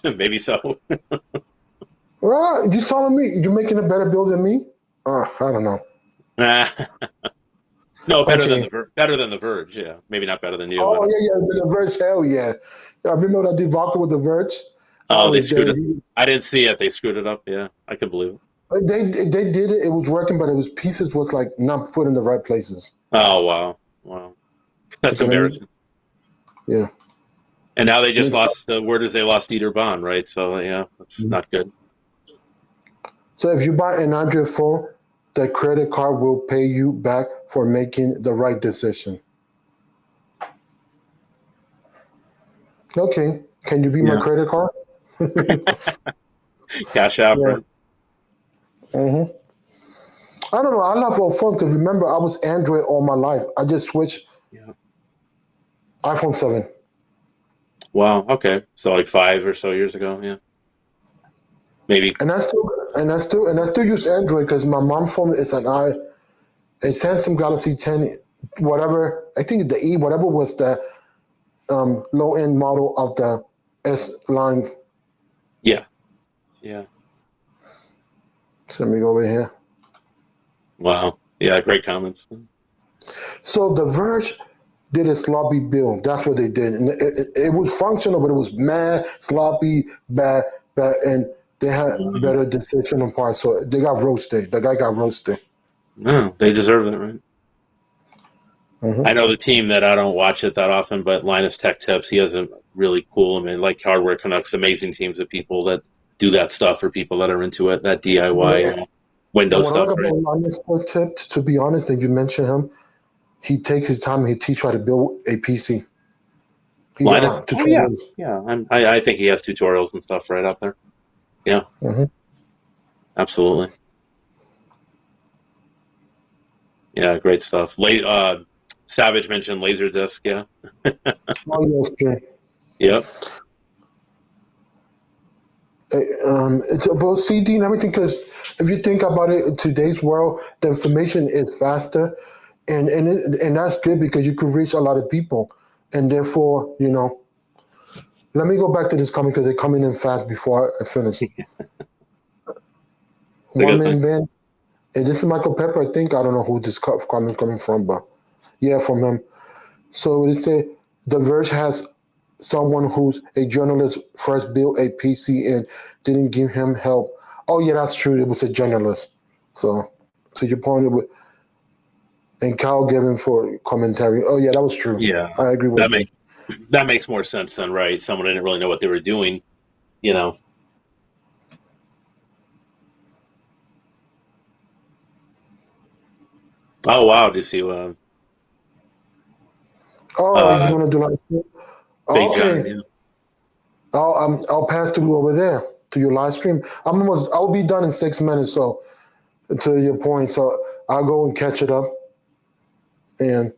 Maybe so. Well, you telling me you're making a better bill than me? I don't know. No, better Okay. than the Verge. Yeah. Maybe not better than you. Oh but- yeah, the Verge, hell yeah. I remember that did vodka with the Verge. Oh, they was screwed dead. it. I didn't see it. They screwed it up. Yeah, I could believe it. They did it. It was working, but it was pieces was like not put in the right places. Oh wow, wow, that's Okay, let me- embarrassing. Yeah. And now they just Let me- lost. The word is they lost Dieter Bond, right? So yeah, that's not good. So if you buy an Android phone, the credit card will pay you back for making the right decision. Okay. Can you be my Yeah. credit card? Cash out, Yeah. right? Mm-hmm. I don't know. I love all phones because remember I was Android all my life. I just switched Yeah. iPhone 7. Wow. Okay. So like 5 or so years ago. Yeah. Maybe. And I still use Android because my mom's phone is a Samsung Galaxy 10, whatever. I think the E, whatever was the low end model of the S line. Yeah. Yeah. So let me go over here. Wow. Yeah. Great comments. So The Verge did a sloppy build. That's what they did. And it was functional, but it was mad, sloppy, bad, and they had better decision on parts. So they got roasted. The guy got roasted. No, they deserve it, right? Mhm. I know the team that I don't watch it that often, but Linus Tech Tips, he has a really cool, I mean, like Hardware Canucks, amazing teams of people that do that stuff for people that are into it, that DIY and Windows When I stuff, look right? about Linus Tip, to be honest, and you mention him, he takes his time and he teach you how to build a PC. He Linus? got Oh, yeah. tutorials. Yeah, I think he has tutorials and stuff right up there. Yeah, Mhm. absolutely. Yeah, great stuff. Savage mentioned Laserdisc, yeah. Oh, yes, true. Yep. It's about CD and everything because if you think about it, in today's world, the information is faster, and that's good because you could reach a lot of people, and therefore, let me go back to this comment because they're coming in fast before I finish. One good man thing. band. And this is Michael Pepper. I think I don't know who this comment coming from, but yeah, from him. So they say The Verge has someone who's a journalist first built a PC and didn't give him help. Oh yeah, that's true. It was a journalist. So to your point, and Kyle Given for commentary. Oh yeah, that was true. Yeah. I agree with That makes more sense than, right? Someone didn't really know what they were doing, you know. Oh wow, do you see Oh, he's gonna do like Big okay. John? Yeah. I'll pass through over there to your live stream. I'll be done in 6 minutes. So to your point, so I'll go and catch it up. And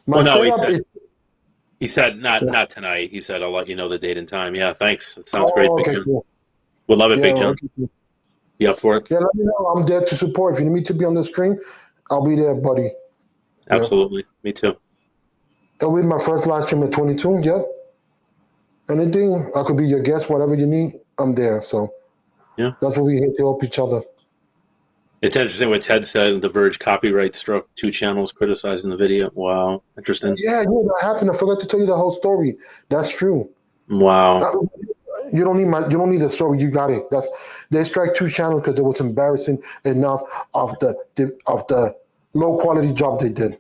my Well, no, setup is he said not tonight. He said I'll let you know the date and time. Yeah, thanks. That sounds great, Big okay, John. cool. Would love it, Big John. okay, cool. You up for it? Yeah, let me know. I'm there to support. If you need me to be on the stream, I'll be there, buddy. Absolutely. Me too. It'll be my first live stream at 22. Yep. Anything, I could be your guest, whatever you need, I'm there. So Yeah. that's what we here to help each other. It's interesting what Ted said. The Verge copyright struck 2 channels criticizing the video. Wow, interesting. Yeah, that happened. I forgot to tell you the whole story. That's true. Wow. You don't need the story. You got it. They strike 2 channels because it was embarrassing enough of the low quality job they did.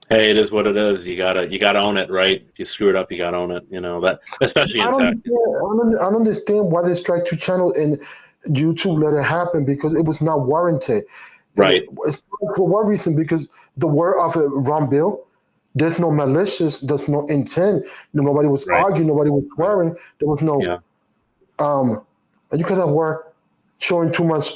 Hey, it is what it is. You gotta own it, right? If you screw it up, you gotta own it. You know that, especially in I tech. don't understand why they strike 2 channels and YouTube let it happen because it was not warranted. Right. For what reason? Because the word of a wrong bill, there's no malicious, there's no intent. Nobody was Right. arguing, nobody was swearing. There was no Yeah. you guys were showing too much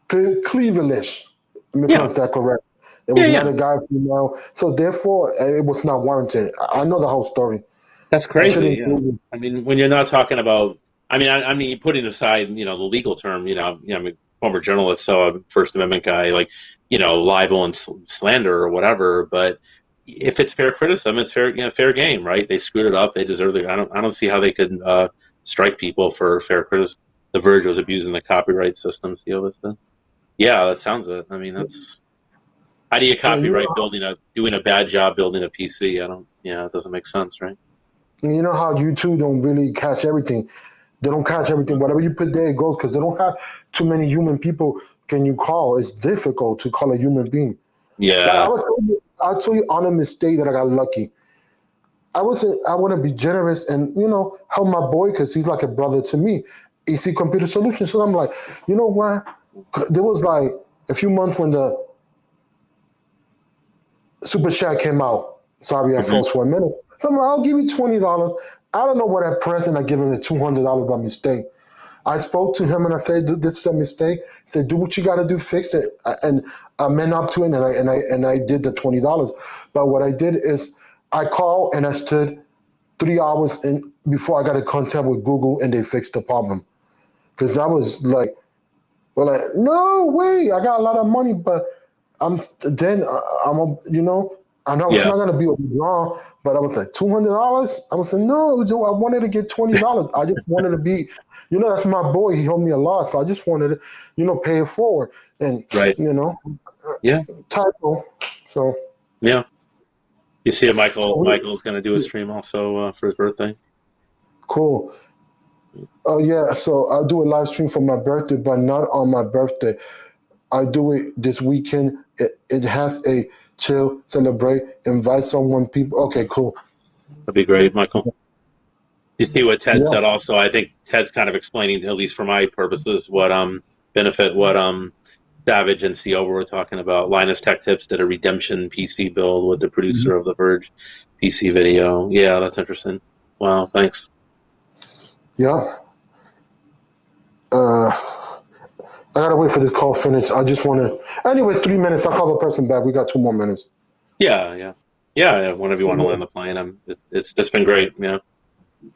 cleavage. Let me Yeah. pronounce that correct. It was Yeah, not a guy female, so therefore it was not warranted. I know the whole story. That's I crazy. shouldn't Yeah. do it. I mean, when you're not talking about, I mean, putting aside, the legal term, I'm a former journalist, so I'm a First Amendment guy, like, libel and slander or whatever. But if it's fair criticism, it's fair game, right? They screwed it up. They deserve it. I don't see how they could strike people for fair criticism. The Verge was abusing the copyright system. See all this stuff? Yeah, that sounds it. I mean, that's how do you copyright doing a bad job building a PC? It doesn't make sense, right? You know how YouTube don't really catch everything. They don't catch everything. Whatever you put there, it goes because they don't have too many human people can you call. It's difficult to call a human being. Yeah. Like, I'll tell you on a mistake that I got lucky. I want to be generous and help my boy because he's like a brother to me. EC Computer Solutions. So I'm like, you know what? There was like a few months when the Super Chat came out. Sorry, I froze for a minute. So I'm like, I'll give you $20. I don't know what I pressed, and I give him the $200 by mistake. I spoke to him and I said, "This is a mistake." He said, "Do what you got to do, fix it." And I meant up to it, and I did the $20. But what I did is I called and I stood 3 hours before I got in contact with Google, and they fixed the problem. Because I was like, no way, I got a lot of money, but I know it's not gonna be wrong, but I was like $200. I was like, no, I wanted to get $20. I just wanted to be, that's my boy. He helped me a lot, so I just wanted to, pay it forward, and Right. Yeah. Typo. So yeah. You see, Michael's going to do a stream also for his birthday. Cool. Oh yeah, so I'll do a live stream for my birthday, but not on my birthday. I do it this weekend. It has a chill, celebrate, invite people. Okay, cool. That'd be great, Michael. You see what Ted said also? I think Ted's kind of explaining, at least for my purposes, what benefit what Savage and CO were talking about. Linus Tech Tips did a redemption PC build with the producer of the Verge PC video. Yeah, that's interesting. Wow, thanks. Yeah. I gotta wait for this call finish. I just want to. Anyways, 3 minutes. I'll call the person back. We got 2 more minutes. Yeah. Whenever you want to land the plane, it's been great. Yeah.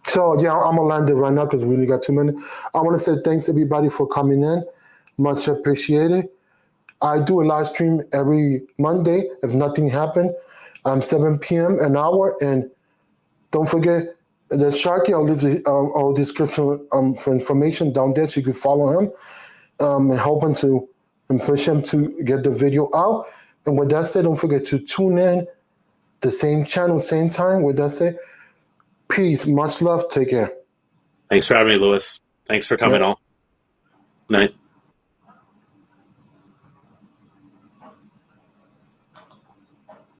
So yeah, I'm gonna land it right now because we only got 2 minutes. I want to say thanks everybody for coming in. Much appreciated. I do a live stream every Monday if nothing happened. 7 p.m. an hour, and don't forget the Sharky. I'll leave the description for information down there so you can follow him. And hoping to push him to get the video out. And with that said, don't forget to tune in the same channel, same time. With that said, peace, much love, take care. Thanks for having me, Louis. Thanks for coming on. Night.